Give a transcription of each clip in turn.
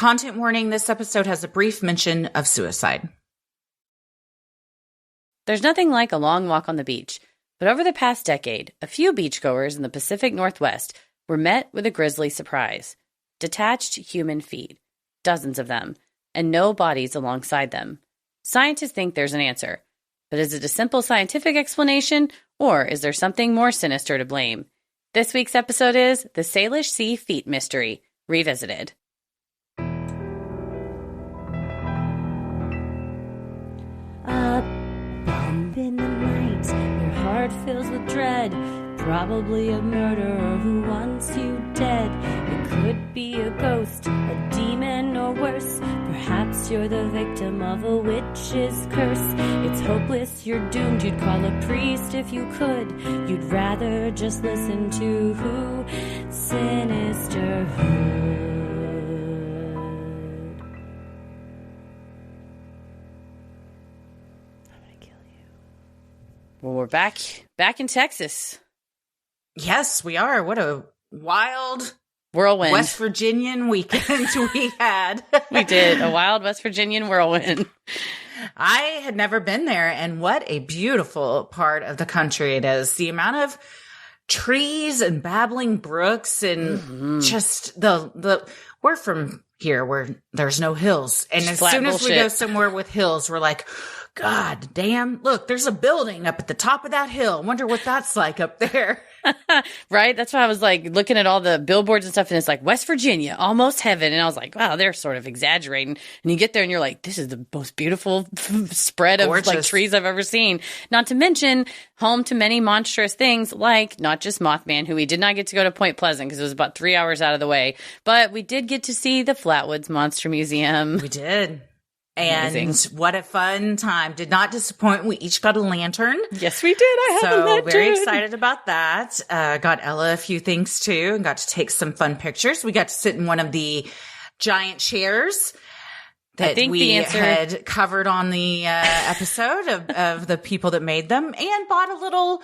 Content warning, this episode has a brief mention of suicide. There's nothing like a long walk on the beach, but over the past decade, a few beachgoers in the Pacific Northwest were met with a grisly surprise. Detached human feet. Dozens of them, and no bodies alongside them. Scientists think there's an answer, but is it a simple scientific explanation, or is there something more sinister to blame? This week's episode is The Salish Sea Feet Mystery, Revisited. Bump in the night, your heart fills with dread. Probably a murderer who wants you dead. It could be a ghost, a demon, or worse. Perhaps you're the victim of a witch's curse. It's hopeless, you're doomed. You'd call a priest if you could. You'd rather just listen to who? Sinisterhood. Well, we're back in Texas. Yes, we are. What a wild whirlwind West Virginian weekend we had. We did. A wild West Virginian whirlwind. I had never been there, and what a beautiful part of the country it is. The amount of trees and babbling brooks and just we're from here where there's no hills. And as soon as we go somewhere with hills, we're like, God damn, look, there's a building up at the top of that hill. Wonder what that's like up there. Right? That's why I was like looking at all the billboards and stuff, and it's like West Virginia, almost heaven. And I was like, wow, they're sort of exaggerating. And you get there and you're like, this is the most beautiful spread of like trees I've ever seen. Not to mention home to many monstrous things like not just Mothman, who we did not get to go to Point Pleasant because it was about 3 hours out of the way, but we did get to see the Flatwoods Monster Museum. We did. And Amazing. What a fun time. Did not disappoint. We each got a lantern. Yes, we did. I have a lantern. So very excited about that. Got Ella a few things too and got to take some fun pictures. We got to sit in one of the giant chairs that we had covered on the episode of the people that made them, and bought a little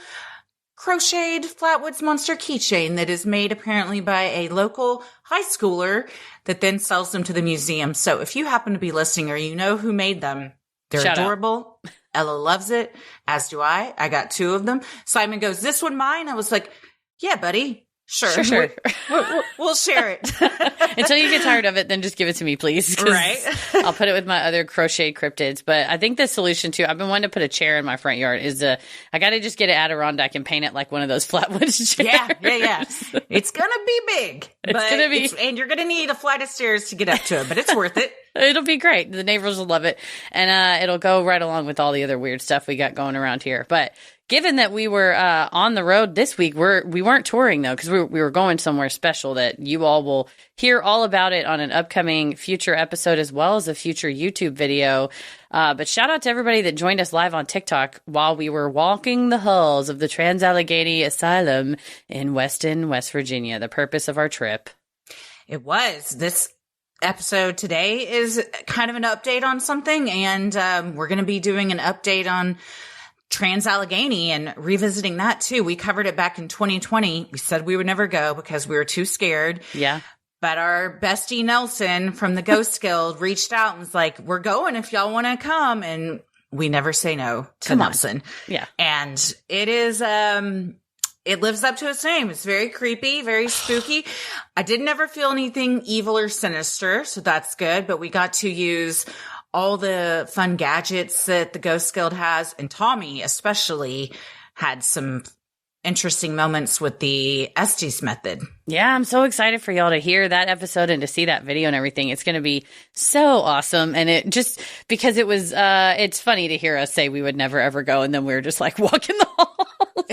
crocheted Flatwoods Monster keychain that is made apparently by a local high schooler that then sells them to the museum. So if you happen to be listening or you know who made them, they're adorable. Ella loves it, as do I. I got 2 of them. Simon goes, "This one mine?" I was like, "Yeah, buddy. Sure. We'll share it." Until you get tired of it, then just give it to me, please. Right. I'll put it with my other crochet cryptids. But I think the solution too, I've been wanting to put a chair in my front yard, is I got to just get an Adirondack and paint it like one of those Flatwoods chairs. Yeah. It's going to be big. And you're going to need a flight of stairs to get up to it, but it's worth it. It'll be great. The neighbors will love it. And it'll go right along with all the other weird stuff we got going around here. But given that we were on the road this week, we weren't touring, though, because we were going somewhere special that you all will hear all about it on an upcoming future episode, as well as a future YouTube video. But shout out to everybody that joined us live on TikTok while we were walking the halls of the Trans-Allegheny Asylum in Weston, West Virginia, the purpose of our trip. It was. This episode today is kind of an update on something, and we're going to be doing an update on Trans-Allegheny and revisiting that too. We covered it back in 2020. We said we would never go because we were too scared. Yeah. But our bestie Nelson from the Ghost Guild reached out and was like, "We're going if y'all want to come." And we never say no to Nelson. Yeah. And it is, it lives up to its name. It's very creepy, very spooky. I didn't ever feel anything evil or sinister, so that's good. But we got to use all the fun gadgets that the Ghost Guild has. And Tommy especially had some interesting moments with the Estes method. Yeah, I'm so excited for y'all to hear that episode and to see that video and everything. It's going to be so awesome. And it just, because it was, it's funny to hear us say we would never ever go. And then we were just like walking the halls.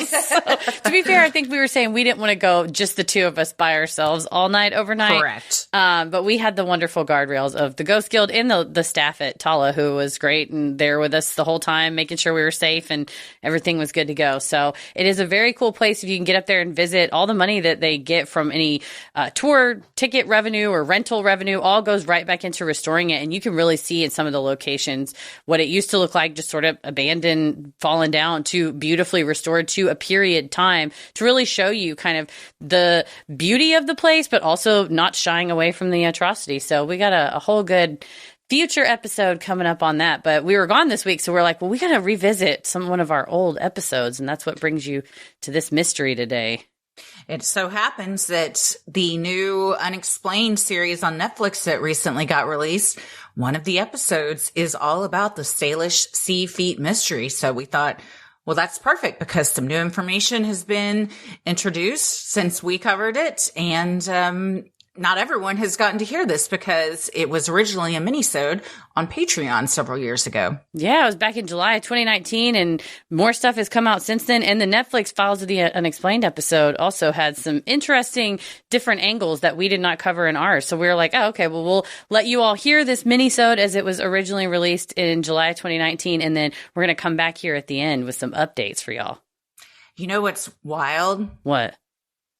So, to be fair, I think we were saying we didn't want to go just the 2 of us by ourselves all night overnight. Correct. But we had the wonderful guardrails of the Ghost Guild and the staff at Tala, who was great and there with us the whole time, making sure we were safe and everything was good to go. So it is a very cool place if you can get up there and visit. All the money that they get from any tour ticket revenue or rental revenue all goes right back into restoring it. And you can really see in some of the locations what it used to look like, just sort of abandoned, fallen down, to beautifully restored to a period time to really show you kind of the beauty of the place, but also not shying away from the atrocity. So we got a whole good future episode coming up on that. But we were gone this week, so we're like, well, we got to revisit one of our old episodes, and that's what brings you to this mystery today. It so happens that the new Unexplained series on Netflix that recently got released, one of the episodes is all about the Salish Sea feet mystery. So we thought, well, that's perfect because some new information has been introduced since we covered it. And not everyone has gotten to hear this because it was originally a mini-sode on Patreon several years ago. Yeah, it was back in July of 2019, and more stuff has come out since then. And the Netflix Files of the Unexplained episode also had some interesting different angles that we did not cover in ours. So we were like, oh, okay, well, we'll let you all hear this mini-sode as it was originally released in July of 2019, and then we're going to come back here at the end with some updates for y'all. You know what's wild? What?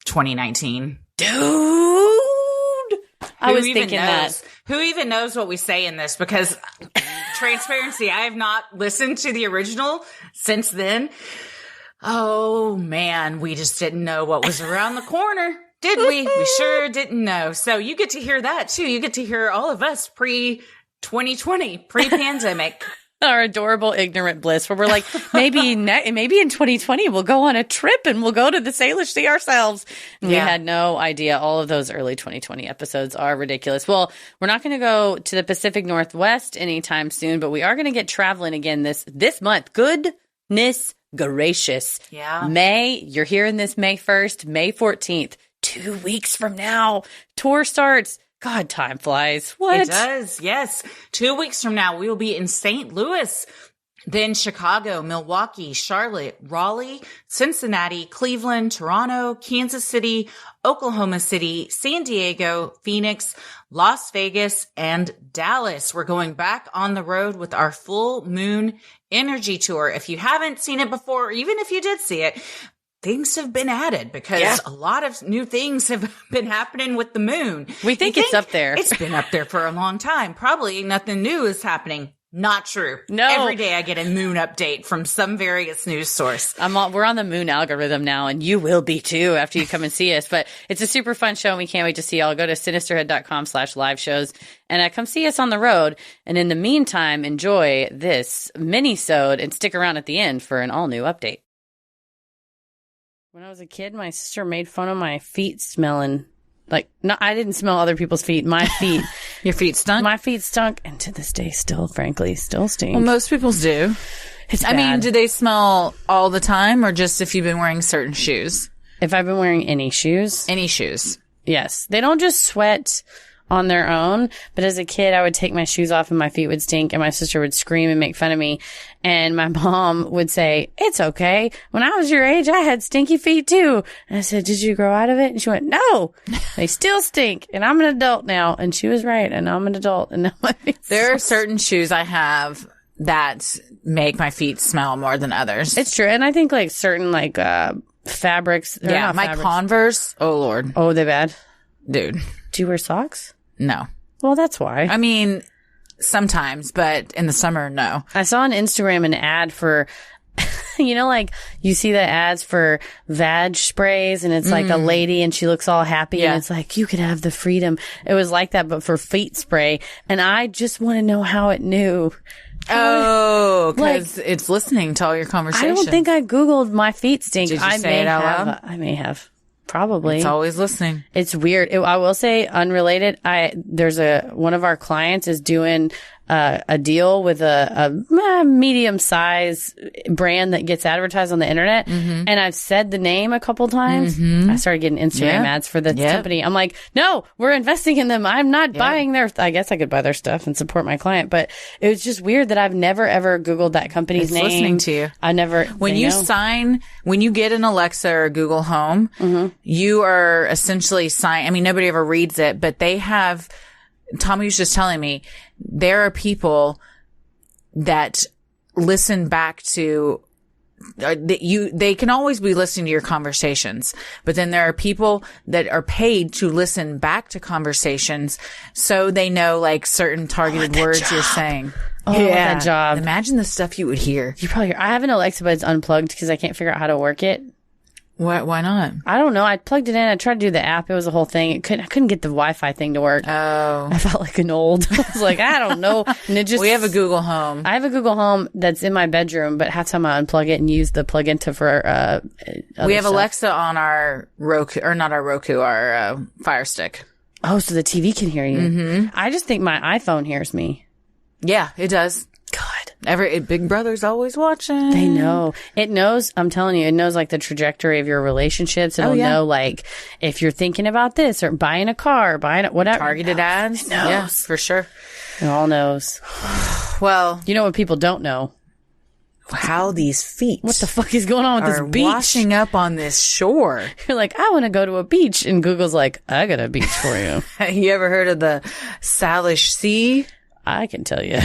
2019. Dude! I was thinking that. Who even knows what we say in this? Because transparency, I have not listened to the original since then. Oh, man, we just didn't know what was around the corner, did we? We sure didn't know. So you get to hear that, too. You get to hear all of us pre-2020, pre-pandemic. Our adorable ignorant bliss where we're like, maybe in 2020 we'll go on a trip and we'll go to the Salish Sea ourselves. And we had no idea. All of those early 2020 episodes are ridiculous. Well, we're not going to go to the Pacific Northwest anytime soon, but we are going to get traveling again this month. Goodness gracious. Yeah. May, you're hearing this May 1st, May 14th, 2 weeks from now, tour starts. God, time flies. What? It does, yes. 2 weeks from now, we will be in St. Louis, then Chicago, Milwaukee, Charlotte, Raleigh, Cincinnati, Cleveland, Toronto, Kansas City, Oklahoma City, San Diego, Phoenix, Las Vegas, and Dallas. We're going back on the road with our full moon energy tour. If you haven't seen it before, or even if you did see it, things have been added because a lot of new things have been happening with the moon. We think it's up there. It's been up there for a long time. Probably nothing new is happening. Not true. No. Every day I get a moon update from some various news source. We're on the moon algorithm now, and you will be too after you come and see us. But it's a super fun show, and we can't wait to see y'all. Go to sinisterhood.com/live shows and come see us on the road. And in the meantime, enjoy this mini-sode and stick around at the end for an all-new update. When I was a kid, my sister made fun of my feet smelling. Like, no, I didn't smell other people's feet. My feet. Your feet stunk? My feet stunk, and to this day, still stink. Well, most people's do. It's bad. I mean, do they smell all the time, or just if you've been wearing certain shoes? If I've been wearing any shoes. Any shoes. Yes. They don't just sweat on their own, but as a kid, I would take my shoes off and my feet would stink, and my sister would scream and make fun of me. And my mom would say, it's okay. When I was your age, I had stinky feet too. And I said, did you grow out of it? And she went, no, they still stink. And I'm an adult now. And she was right. And I'm an adult. And now my feet There are certain shoes I have that make my feet smell more than others. It's true. And I think like certain like, fabrics. Yeah. My fabrics. Converse. Oh Lord. Oh, they're bad. Dude. Do you wear socks? No. Well, that's why. I mean, sometimes, but in the summer, no. I saw on Instagram an ad for, you know, like you see the ads for vag sprays and it's like a lady and she looks all happy and it's like, you could have the freedom. It was like that, but for feet spray. And I just want to know how it knew. Oh, because it's listening to all your conversations. I don't think I Googled my feet stink. Did you say it out loud? I may have. Probably. It's always listening. It's weird. I will say unrelated. There's one of our clients is doing a deal with a medium size brand that gets advertised on the internet. And I've said the name a couple times. I started getting Instagram ads for the company. I'm like, no, we're investing in them. I'm not buying I guess I could buy their stuff and support my client, but it was just weird that I've never ever Googled that company's name. Listening to you. I never. When you get an Alexa or Google Home, you are essentially I mean, nobody ever reads it, but they have, Tommy was just telling me, there are people that listen back to they can always be listening to your conversations, but then there are people that are paid to listen back to conversations so they know like certain targeted words you're saying. Oh, that job. Imagine the stuff you would hear. You probably hear. I have an Alexa, but it's unplugged because I can't figure out how to work it. Why not? I don't know. I plugged it in. I tried to do the app. It was a whole thing. I couldn't get the Wi-Fi thing to work. Oh. I felt like an old. I was like, I don't know. And it just. We have a Google Home. I have a Google Home that's in my bedroom, but half the time I unplug it and use the plug-in for we have stuff. Alexa on our Roku, or not our Roku, our Fire Stick. Oh, so the TV can hear you. Mm-hmm. I just think my iPhone hears me. Yeah, it does. God. Big Brother's always watching. They know. It knows, I'm telling you, it knows like the trajectory of your relationships. It'll know like if you're thinking about this or buying a car, whatever. Targeted ads. It knows. Yeah, for sure. It all knows. Well, you know what people don't know? How these feet. What the fuck is going on with this beach? Washing up on this shore. You're like, I want to go to a beach. And Google's like, I got a beach for you. You ever heard of the Salish Sea? I can tell you.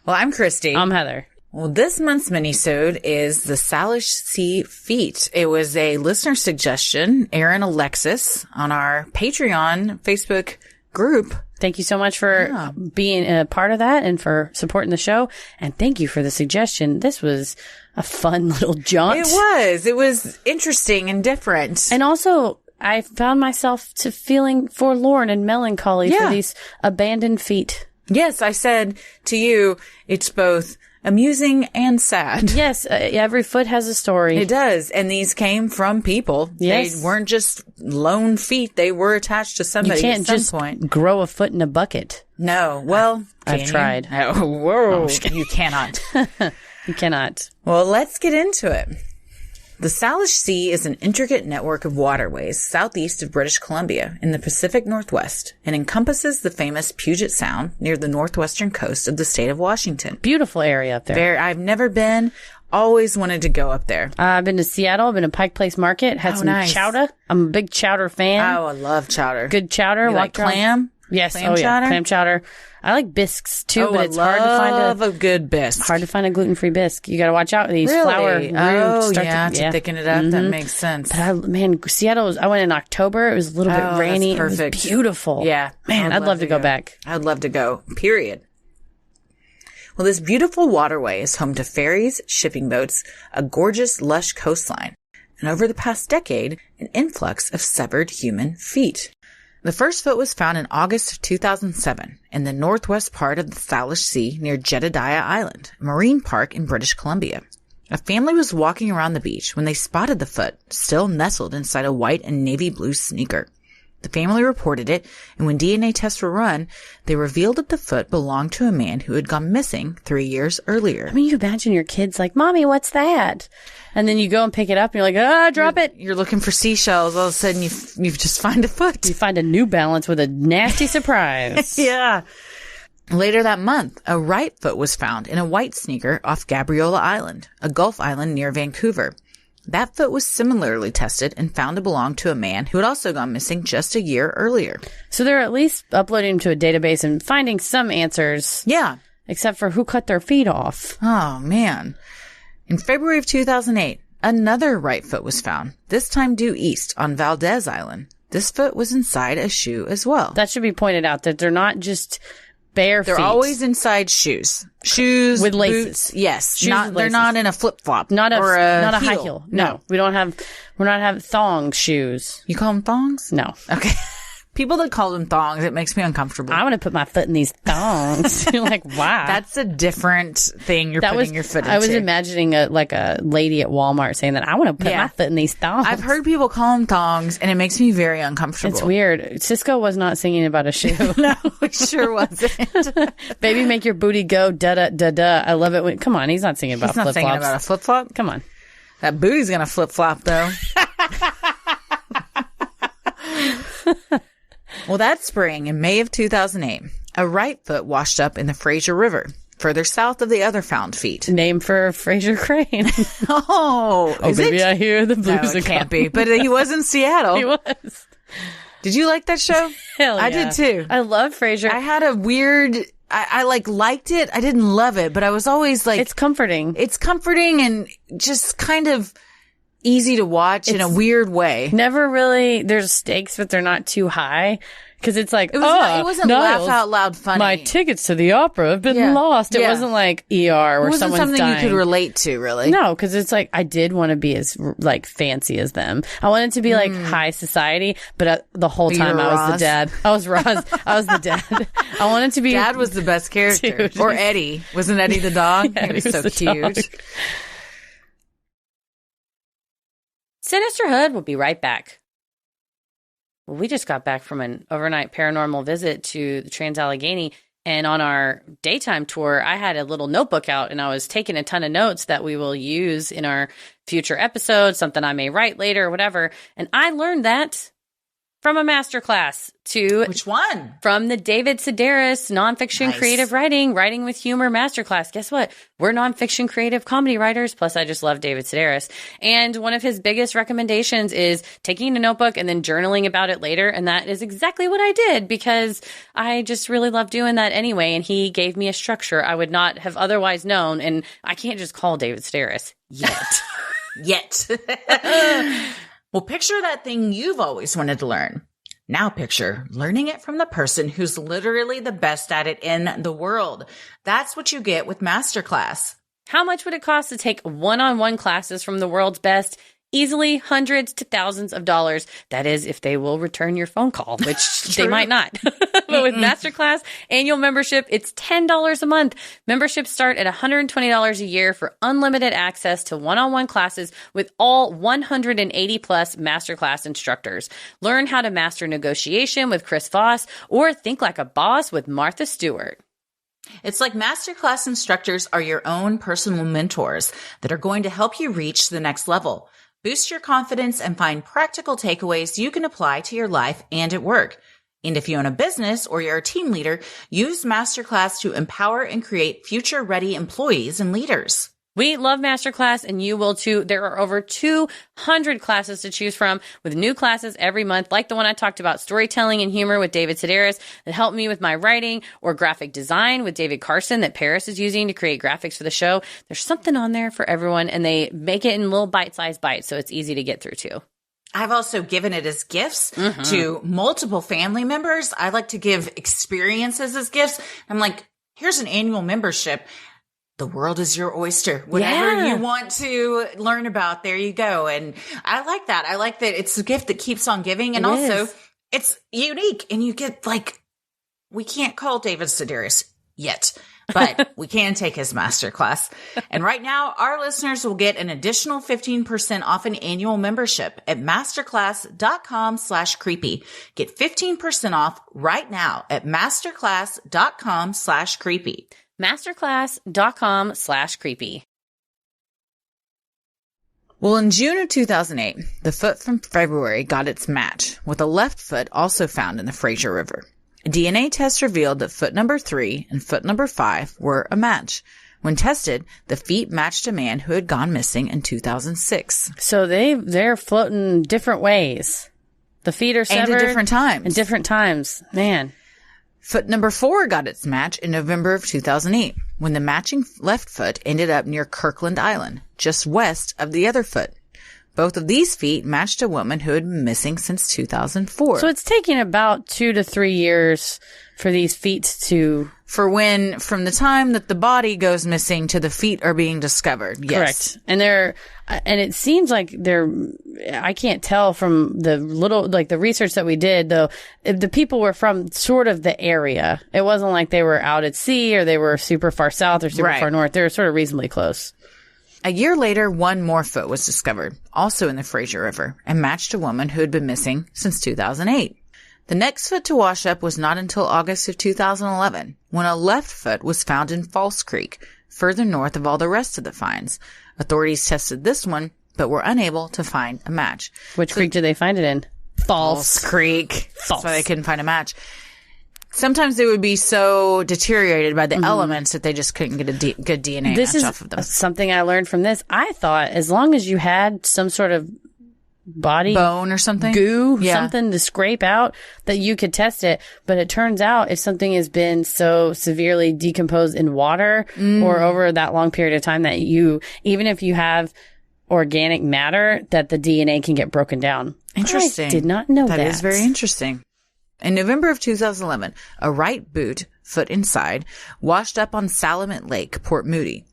Well, I'm Christy. I'm Heather. Well, this month's minisode is the Salish Sea feet. It was a listener suggestion, Aaron Alexis, on our Patreon Facebook group. Thank you so much for being a part of that and for supporting the show. And thank you for the suggestion. This was a fun little jaunt. It was interesting and different. And also, I found myself feeling forlorn and melancholy for these abandoned feet. Yes, I said to you, it's both amusing and sad. Yes, every foot has a story. It does. And these came from people. Yes. They weren't just lone feet. They were attached to somebody at some point. Grow a foot in a bucket. No. Well, I've tried. Oh, whoa. You cannot. You cannot. Well, let's get into it. The Salish Sea is an intricate network of waterways southeast of British Columbia in the Pacific Northwest and encompasses the famous Puget Sound near the northwestern coast of the state of Washington. Beautiful area up there. I've never been. Always wanted to go up there. I've been to Seattle. I've been to Pike Place Market. Had some chowder. I'm a big chowder fan. Oh, I love chowder. Good chowder. You like clam? Yes. Clam chowder? Yeah. Clam chowder. I like bisques too, but it's hard to find a good bisque. Hard to find a gluten-free bisque. You got to watch out. These flour. To thicken it up. That makes sense. But Seattle I went in October. It was a little bit rainy. That's perfect. It was beautiful. Yeah. Man, I'd love to go back. I'd love to go. Period. Well, this beautiful waterway is home to ferries, shipping boats, a gorgeous, lush coastline, and over the past decade, an influx of severed human feet. The first foot was found in August of 2007 in the northwest part of the Salish Sea near Jedediah Island, a marine park in British Columbia. A family was walking around the beach when they spotted the foot, still nestled inside a white and navy blue sneaker. The family reported it, and when DNA tests were run, they revealed that the foot belonged to a man who had gone missing 3 years earlier. I mean, you imagine your kids like, Mommy, what's that? And then you go and pick it up, and you're like, drop it. You're looking for seashells. All of a sudden, you just find a foot. You find a New Balance with a nasty surprise. Yeah. Later that month, a right foot was found in a white sneaker off Gabriola Island, a Gulf island near Vancouver. That foot was similarly tested and found to belong to a man who had also gone missing just a year earlier. So they're at least uploading them to a database and finding some answers. Yeah. Except for who cut their feet off. Oh, man. In February of 2008, another right foot was found, this time due east on Valdez Island. This foot was inside a shoe as well. That should be pointed out, that they're not just bare feet. They're always inside shoes. Shoes with laces. Boots, yes. Shoes with laces. They're not in a flip-flop. Not a heel. high heel. No. We're not having thong shoes. You call them thongs? No. Okay. People that call them thongs, it makes me uncomfortable. I want to put my foot in these thongs. You're like, wow. That's a different thing putting your foot into. I was imagining a lady at Walmart saying that I want to put my foot in these thongs. I've heard people call them thongs, and it makes me very uncomfortable. It's weird. Cisco was not singing about a shoe. No, it sure wasn't. Baby, make your booty go da-da-da-da. I love it. Come on, he's not singing about flip-flops. He's not singing about a flip-flop? Come on. That booty's going to flip-flop, though. Well, that spring, in May of 2008, a right foot washed up in the Fraser River, further south of the other found feet. Named for Fraser Crane. Oh, baby, I hear the blues. No, it can't be. But he was in Seattle. He was. Did you like that show? Hell yeah. I did too. I love Fraser. I had a weird... I liked it. I didn't love it, but I was always like... It's comforting. It's comforting and just kind of easy to watch in a weird way. Never really. There's stakes, but they're not too high. Because it's like, it wasn't laugh out loud funny. My tickets to the opera have been lost. It wasn't like ER where someone's dying. It wasn't something you could relate to, really. No, because it's like, I did want to be as like fancy as them. I wanted to be like high society, but the whole time I was the dad. I was Roz. I was the dad. I wanted to be. Dad was the best character. Dude. Or Eddie. Wasn't Eddie the dog? Yeah, he was so cute. Dog. Sinisterhood will be right back. Well, we just got back from an overnight paranormal visit to the Trans-Allegheny, and on our daytime tour, I had a little notebook out, and I was taking a ton of notes that we will use in our future episodes, something I may write later or whatever, and I learned that from a masterclass Which one? From the David Sedaris Nonfiction Creative Writing with Humor Masterclass. Guess what? We're nonfiction creative comedy writers. Plus, I just love David Sedaris. And one of his biggest recommendations is taking a notebook and then journaling about it later. And that is exactly what I did because I just really love doing that anyway. And he gave me a structure I would not have otherwise known. And I can't just call David Sedaris yet. Yet. Well, picture that thing you've always wanted to learn. Now picture learning it from the person who's literally the best at it in the world. That's what you get with Masterclass. How much would it cost to take one-on-one classes from the world's best? Easily hundreds to thousands of dollars. That is, if they will return your phone call, which they might not. But with Masterclass annual membership, it's $10 a month. Memberships start at $120 a year for unlimited access to one-on-one classes with all 180 plus Masterclass instructors. Learn how to master negotiation with Chris Voss or think like a boss with Martha Stewart. It's like Masterclass instructors are your own personal mentors that are going to help you reach the next level. Boost your confidence and find practical takeaways you can apply to your life and at work. And if you own a business or you're a team leader, use Masterclass to empower and create future-ready employees and leaders. We love Masterclass, and you will too. There are over 200 classes to choose from with new classes every month, like the one I talked about, storytelling and humor with David Sedaris that helped me with my writing, or graphic design with David Carson that Paris is using to create graphics for the show. There's something on there for everyone, and they make it in little bite-sized bites, so it's easy to get through too. I've also given it as gifts to multiple family members. I like to give experiences as gifts. I'm like, here's an annual membership. The world is your oyster. Whatever you want to learn about, there you go. And I like that. I like that it's a gift that keeps on giving. And also it's unique. And you get we can't call David Sedaris yet, but we can take his masterclass. And right now, our listeners will get an additional 15% off an annual membership at masterclass.com/creepy. Get 15% off right now at masterclass.com/creepy. Masterclass.com/creepy. Well, in June of 2008, the foot from February got its match, with a left foot also found in the Fraser River. A DNA test revealed that foot number 3 and foot number 5 were a match. When tested, the feet matched a man who had gone missing in 2006. So they're floating different ways. The feet are severed. And at different times. At different times. Man. Foot number 4 got its match in November of 2008, when the matching left foot ended up near Kirkland Island, just west of the other foot. Both of these feet matched a woman who had been missing since 2004. So it's taking about 2 to 3 years for these feet to... from the time that the body goes missing to the feet are being discovered. Yes. Correct. And it seems like I can't tell from the the research that we did, though, the people were from sort of the area. It wasn't like they were out at sea or they were super far south or super far north. They were sort of reasonably close. A year later, one more foot was discovered, also in the Fraser River, and matched a woman who had been missing since 2008. The next foot to wash up was not until August of 2011, when a left foot was found in False Creek, further north of all the rest of the finds. Authorities tested this one, but were unable to find a match. Which creek did they find it in? False Creek. That's why they couldn't find a match. Sometimes they would be so deteriorated by the elements that they just couldn't get a good DNA match off of them. This is something I learned from this. I thought as long as you had some sort of body bone or something, something to scrape out, that you could test it. But it turns out if something has been so severely decomposed in water or over that long period of time that even if you have organic matter that the DNA can get broken down. Interesting. I did not know that. That is very interesting. In November of 2011, a right boot, foot inside, washed up on Salamit Lake, Port Moody.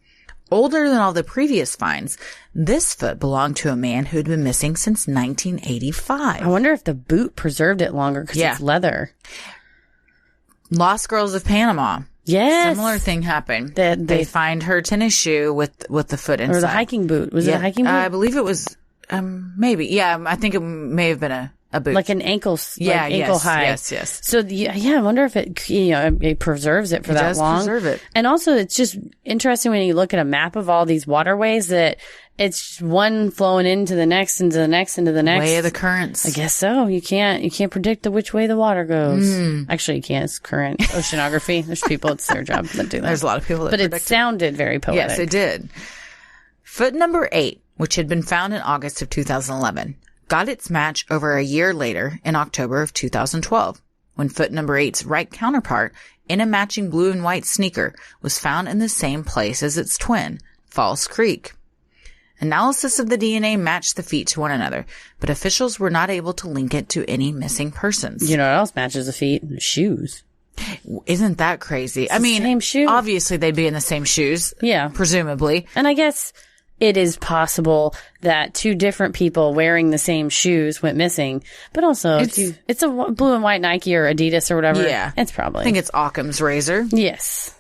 Older than all the previous finds, this foot belonged to a man who had been missing since 1985. I wonder if the boot preserved it longer because it's leather. Lost Girls of Panama. Yes. Similar thing happened. They find her tennis shoe with the foot inside. Or the hiking boot. Was it a hiking boot? I believe it was, maybe. Yeah, I think it may have been a boot. Like an ankle, ankle high. Yes. So, I wonder if it preserves it for that long. It does preserve it. And also, it's just interesting when you look at a map of all these waterways that it's one flowing into the next, into the next, into the next. Way of the currents. I guess so. You can't predict which way the water goes. Actually, you can't. It's current oceanography. There's people, it's their job that do that. There's a lot of people that predict it sounded very poetic. Yes, it did. Foot number 8, which had been found in August of 2011, got its match over a year later in October of 2012, when foot number 8's right counterpart in a matching blue and white sneaker was found in the same place as its twin, Falls Creek. Analysis of the DNA matched the feet to one another, but officials were not able to link it to any missing persons. You know what else matches the feet? Shoes. Isn't that crazy? It's the same shoe. Obviously they'd be in the same shoes. Yeah. Presumably. And I guess it is possible that 2 different people wearing the same shoes went missing, but also it's a blue and white Nike or Adidas or whatever. Yeah. It's probably. I think it's Occam's razor. Yes.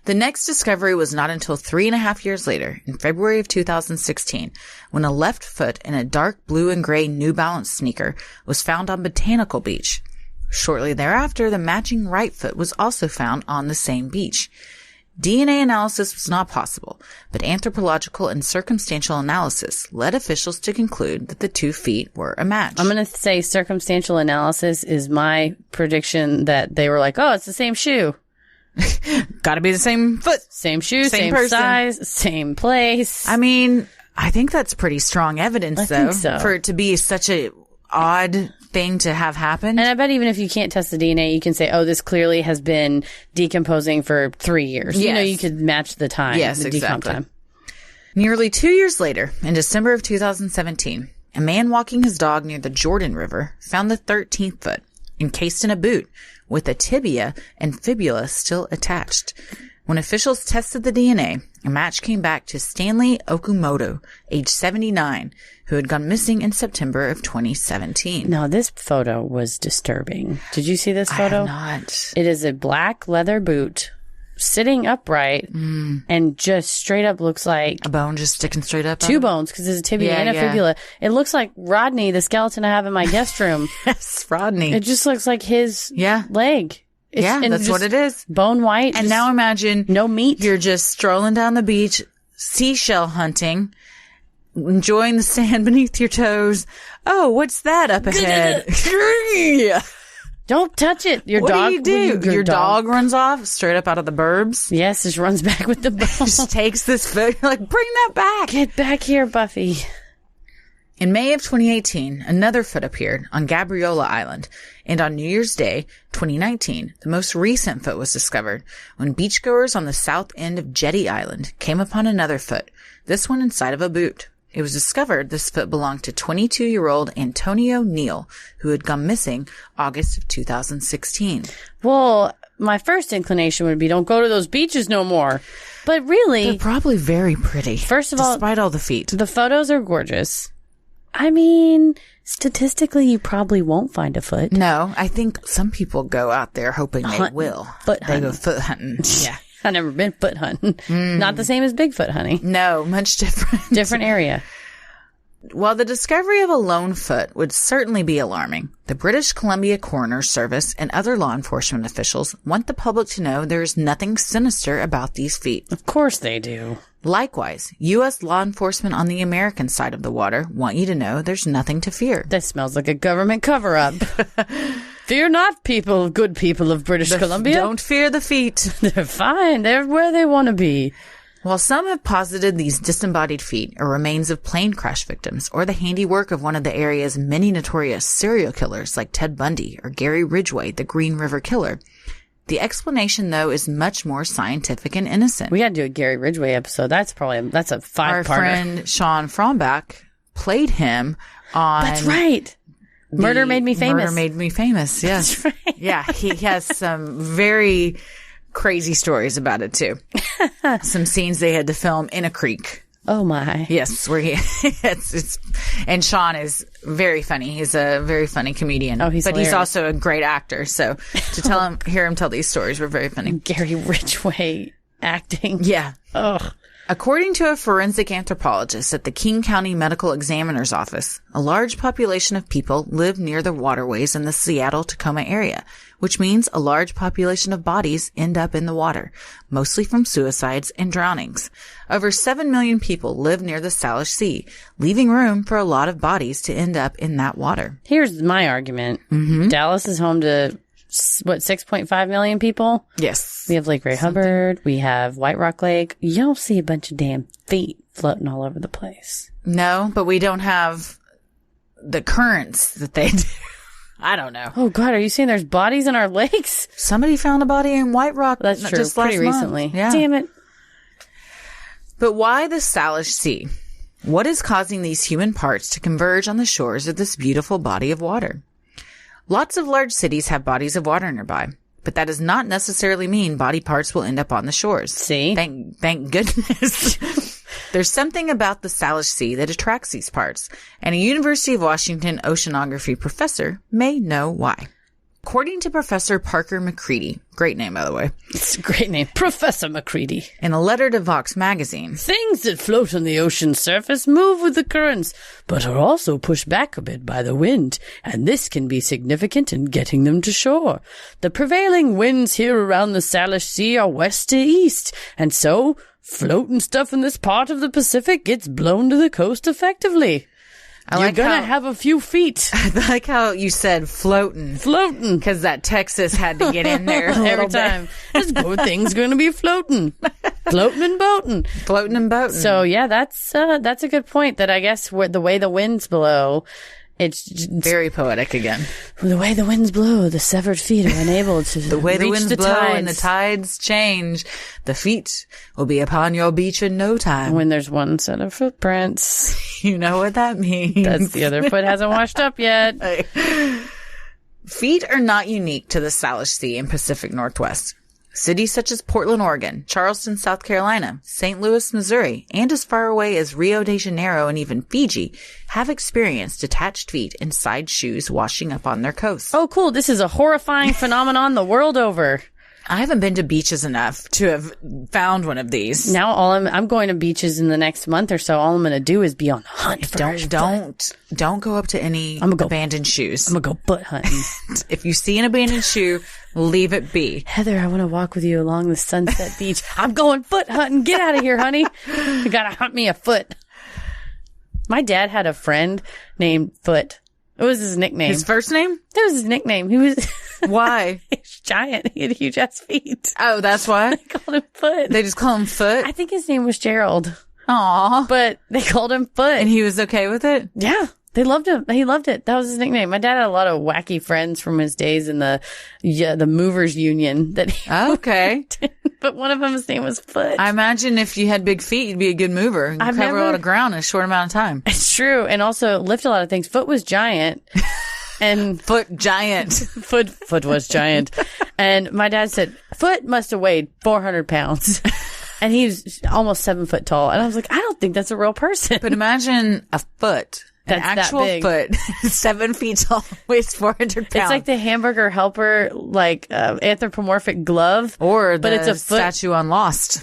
The next discovery was not until 3.5 years later, in February of 2016, when a left foot in a dark blue and gray New Balance sneaker was found on Botanical Beach. Shortly thereafter, the matching right foot was also found on the same beach. DNA analysis was not possible, but anthropological and circumstantial analysis led officials to conclude that the 2 feet were a match. I'm going to say circumstantial analysis is my prediction that they were like, oh, it's the same shoe. Gotta be the same foot. Same shoe, same size, same place. I mean, I think that's pretty strong evidence, though, for it to be such a odd thing to have happen. And I bet even if you can't test the DNA, you can say, oh, this clearly has been decomposing for 3 years. Yes. You could match the time. Yes, the exactly. Decomp time. Nearly 2 years later, in December of 2017, a man walking his dog near the Jordan River found the 13th foot, encased in a boot, with a tibia and fibula still attached. When officials tested the DNA, a match came back to Stanley Okumoto, age 79, who had gone missing in September of 2017. Now, this photo was disturbing. Did you see this photo? I have not. It is a black leather boot sitting upright and just straight up looks like a bone just sticking straight up. 2 bones because there's a tibia and a fibula. It looks like Rodney, the skeleton I have in my guest room. Yes, Rodney. It just looks like his leg. That's what it is. Bone white. And now imagine no meat. You're just strolling down the beach, seashell hunting, enjoying the sand beneath your toes. Oh, what's that up ahead? Don't touch it. Your what dog. What do you do? Your dog runs off straight up out of the burbs. Yes, just runs back with the bone. Just takes this foot. You're like, bring that back. Get back here, Buffy. In May of 2018, another foot appeared on Gabriola Island. And on New Year's Day, 2019, the most recent foot was discovered when beachgoers on the south end of Jetty Island came upon another foot, this one inside of a boot. It was discovered this foot belonged to 22-year-old Antonio Neal, who had gone missing August of 2016. Well, my first inclination would be don't go to those beaches no more. But really, they're probably very pretty. First of all, despite all the feet. The photos are gorgeous. I mean, statistically, you probably won't find a foot. No, I think some people go out there hoping they will. They go foot hunting. Yeah. I've never been foot hunting. Not the same as Bigfoot hunting. No, much different. Different area. While the discovery of a lone foot would certainly be alarming, the British Columbia Coroner's Service and other law enforcement officials want the public to know there is nothing sinister about these feet. Of course they do. Likewise, U.S. law enforcement on the American side of the water want you to know there's nothing to fear. That smells like a government cover-up. Fear not, good people of British Columbia. Don't fear the feet. They're fine. They're where they want to be. While some have posited these disembodied feet are remains of plane crash victims or the handiwork of one of the area's many notorious serial killers like Ted Bundy or Gary Ridgway, the Green River Killer, The explanation, though, is much more scientific and innocent. We got to do a Gary Ridgway episode. That's a 5-parter. Our friend Sean Fromback played him on... That's right. Murder Made Me Famous. Murder Made Me Famous, yes. That's right. Yeah, he has some very crazy stories about it, too. Some scenes they had to film in a creek. Oh, my. Yes, where he... and Sean is very funny. He's a very funny comedian. Oh, he's hilarious. He's also a great actor, so to hear him tell these stories were very funny. Gary Ridgway acting. Yeah. Ugh. According to a forensic anthropologist at the King County Medical Examiner's Office, a large population of people live near the waterways in the Seattle-Tacoma area, which means a large population of bodies end up in the water, mostly from suicides and drownings. Over 7 million people live near the Salish Sea, leaving room for a lot of bodies to end up in that water. Here's my argument. Mm-hmm. Dallas is home to... 6.5 million people? Yes. We have Lake Ray Hubbard. We have White Rock Lake. You don't see a bunch of damn feet floating all over the place. No, but we don't have the currents that they do. I don't know. Oh, God. Are you saying there's bodies in our lakes? Somebody found a body in White Rock. That's true. Just pretty last recently. Yeah. Damn it. But why the Salish Sea? What is causing these human parts to converge on the shores of this beautiful body of water? Lots of large cities have bodies of water nearby, but that does not necessarily mean body parts will end up on the shores. See? Thank goodness. There's something about the Salish Sea that attracts these parts, and a University of Washington oceanography professor may know why. According to Professor Parker McCready, great name, by the way. It's a great name. Professor McCready. In a letter to Vox magazine. Things that float on the ocean surface move with the currents, but are also pushed back a bit by the wind, and this can be significant in getting them to shore. The prevailing winds here around the Salish Sea are west to east, and so floating stuff in this part of the Pacific gets blown to the coast effectively. You're gonna have a few feet. I like how you said floating. Floating. Because that Texas had to get in there every time. This good thing's gonna be floating. Floating and boating. Floating and boating. So, yeah, that's a good point that I guess the way the winds blow, it's very poetic again. The way the winds blow, the severed feet are unable to the way the winds blow tides. And the tides change, the feet will be upon your beach in no time. When there's one set of footprints. You know what that means. That's the other foot hasn't washed up yet. Feet are not unique to the Salish Sea and Pacific Northwest. Cities such as Portland, Oregon, Charleston, South Carolina, St. Louis, Missouri, and as far away as Rio de Janeiro and even Fiji have experienced detached feet and side shoes washing up on their coasts. Oh, cool. This is a horrifying phenomenon the world over. I haven't been to beaches enough to have found one of these. Now I'm going to beaches in the next month or so. All I'm going to do is be on the hunt for Don't go up to any abandoned shoes. I'm going to go butt hunting. If you see an abandoned shoe, leave it be. Heather, I want to walk with you along the Sunset Beach. I'm going foot hunting. Get out of here, honey. You got to hunt me a foot. My dad had a friend named Foot. It was his nickname. His first name? That was his nickname. He was... Why? He's giant. He had huge ass feet. Oh, that's why? They called him Foot. They just call him Foot? I think his name was Gerald. Aw. But they called him Foot. And he was okay with it? Yeah. They loved him. He loved it. That was his nickname. My dad had a lot of wacky friends from his days in the movers union that he okay. But one of them, his name was Foot. I imagine if you had big feet, you'd be a good mover. You cover a lot of ground in a short amount of time. It's true. And also lift a lot of things. Foot was giant. And Foot giant. Foot was giant. And my dad said, Foot must have weighed 400 pounds. And he was almost 7 foot tall. And I was like, I don't think that's a real person. But imagine a foot. That's an actual foot, 7 feet tall, weighs 400 pounds. It's like the Hamburger Helper, anthropomorphic glove. Or but it's a foot. statue on Lost.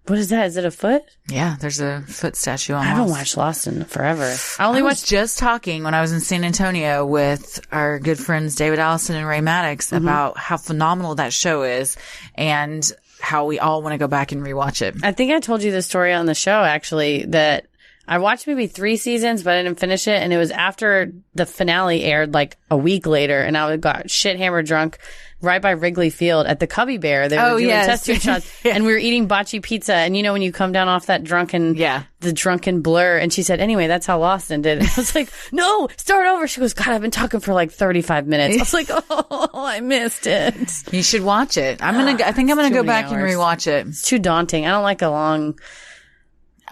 What is that? Is it a foot? Yeah, there's a foot statue on Lost. I haven't watched Lost in forever. I was just talking when I was in San Antonio with our good friends David Allison and Ray Maddox about how phenomenal that show is and how we all want to go back and rewatch it. I think I told you the story on the show, actually, that I watched maybe 3 seasons, but I didn't finish it. And it was after the finale aired like a week later. And I got shit hammered drunk right by Wrigley Field at the Cubby Bear. They were doing test tube shots. Yeah. And we were eating bocce pizza. And when you come down off that drunken, the drunken blur. And she said, anyway, that's how Lost ended. And I was like, no, start over. She goes, God, I've been talking for like 35 minutes. I was like, oh, I missed it. You should watch it. I think I'm going to go back and rewatch it. It's too daunting. I don't like a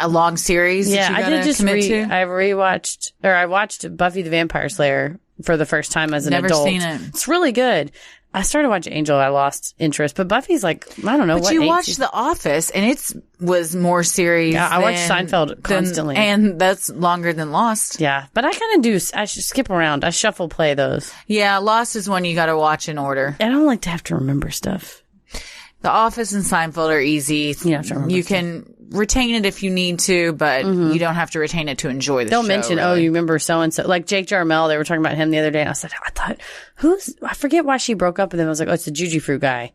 long series. Yeah, I did just I watched Buffy the Vampire Slayer for the first time as an adult. Never seen it. It's really good. I started watching Angel. I lost interest, but Buffy's like, I don't know. But you watched The Office, and it was more series. Yeah, I watched Seinfeld constantly, and that's longer than Lost. Yeah, but I kind of do. I should skip around. I shuffle play those. Yeah, Lost is one you got to watch in order. I don't like to have to remember stuff. The Office and Seinfeld are easy. You can retain it if you need to, but you don't have to retain it to enjoy the show. They'll mention, you remember so-and-so. Like Jake Jarmel, they were talking about him the other day, and I said, I forget why she broke up with him. I was like, it's the Juji Fruit guy.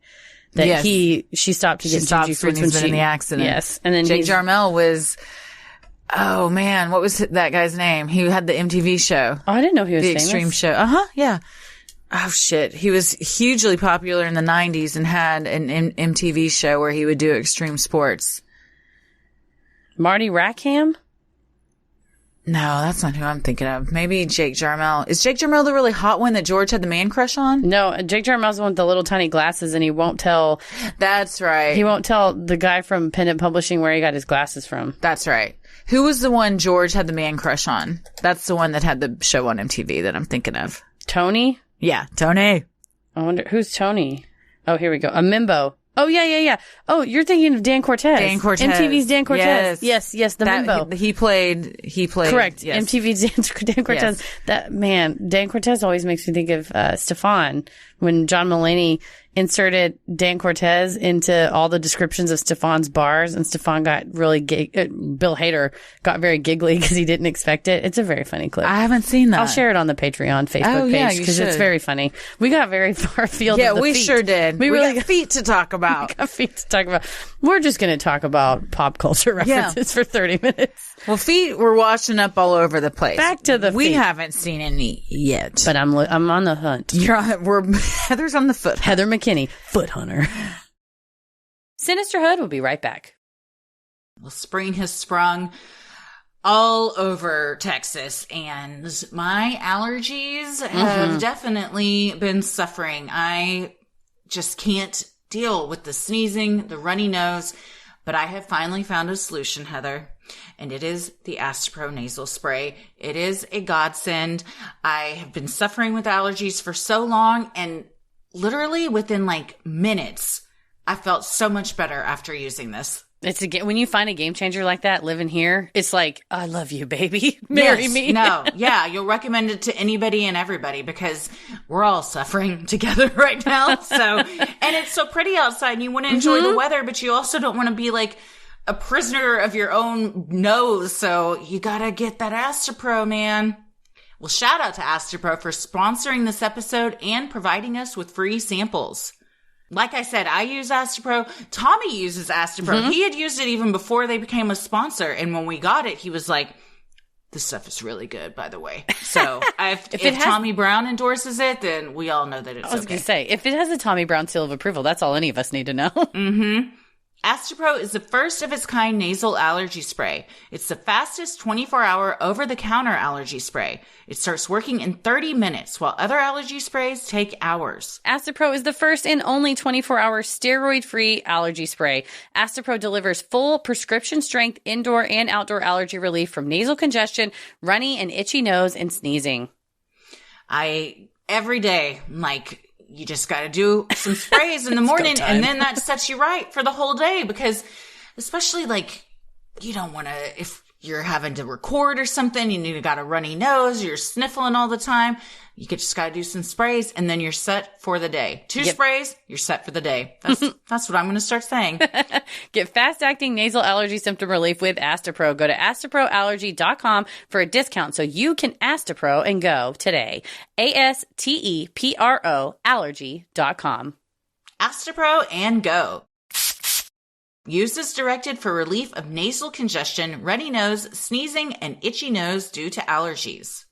That she stopped to get Juji Fruits when in the accident. Yes. And then Jake Jarmel was, oh man, what was that guy's name? He had the MTV show. Oh, I didn't know he was the famous. Extreme show. Yeah. Oh shit. He was hugely popular in the 90s and had an MTV show where he would do extreme sports. Marty Rackham? No, that's not who I'm thinking of. Maybe Jake Jarmel. Is Jake Jarmel the really hot one that George had the man crush on? No, Jake Jarmel's the one with the little tiny glasses, and he won't tell. That's right. He won't tell the guy from Pendant Publishing where he got his glasses from. That's right. Who was the one George had the man crush on? That's the one that had the show on MTV that I'm thinking of. Tony? Yeah, Tony. I wonder, who's Tony? Oh, here we go. A Mimbo. Oh, yeah. Oh, you're thinking of Dan Cortez. MTV's Dan Cortez. Yes, the Mimbo. He played. Correct. Yes. MTV's Dan Cortez. Yes. Dan Cortez always makes me think of Stefan. When John Mulaney inserted Dan Cortez into all the descriptions of Stefan's bars, and Stefan got really Bill Hader got very giggly because he didn't expect it. It's a very funny clip. I haven't seen that. I'll share it on the Patreon Facebook page because it's very funny. We got very far afield. Yeah, of the we feet. Sure did. We really got feet to talk about. We got feet to talk about. We're just going to talk about pop culture references for 30 minutes. Well, feet were washing up all over the place. Back to the feet. We haven't seen any yet, but I'm on the hunt. Heather's on the foot. Heather McKinney, foot hunter. Sinisterhood will be right back. Well, spring has sprung all over Texas, and my allergies have definitely been suffering. I just can't deal with the sneezing, the runny nose, but I have finally found a solution, Heather, and it is the Astepro nasal spray. It is a godsend. I have been suffering with allergies for so long, and literally within like minutes, I felt so much better after using this. When you find a game changer like that living here, it's like, I love you, baby. Marry me. You'll recommend it to anybody and everybody because we're all suffering together right now. So, and it's so pretty outside and you want to enjoy the weather, but you also don't want to be like a prisoner of your own nose. So you got to get that Astepro, man. Well, shout out to Astepro for sponsoring this episode and providing us with free samples. Like I said, I use Astepro. Tommy uses Astepro. He had used it even before they became a sponsor. And when we got it, he was like, this stuff is really good, by the way. So if Tommy Brown endorses it, then we all know that it's okay. I was going to say, if it has a Tommy Brown seal of approval, that's all any of us need to know. Astepro is the first of its kind nasal allergy spray. It's the fastest 24-hour over-the-counter allergy spray. It starts working in 30 minutes, while other allergy sprays take hours. Astepro is the first and only 24-hour steroid-free allergy spray. Astepro delivers full prescription-strength indoor and outdoor allergy relief from nasal congestion, runny and itchy nose, and sneezing. Every day, you just got to do some sprays in the morning and then that sets you right for the whole day because especially you don't want to, if you're having to record or something, you got a runny nose, you're sniffling all the time. You just got to do some sprays and then you're set for the day. Two sprays, you're set for the day. That's what I'm going to start saying. Get fast-acting nasal allergy symptom relief with Astepro. Go to asteproallergy.com for a discount so you can Astepro and go today. ASTEPRO allergy.com. Astepro and go. Use as directed for relief of nasal congestion, runny nose, sneezing, and itchy nose due to allergies.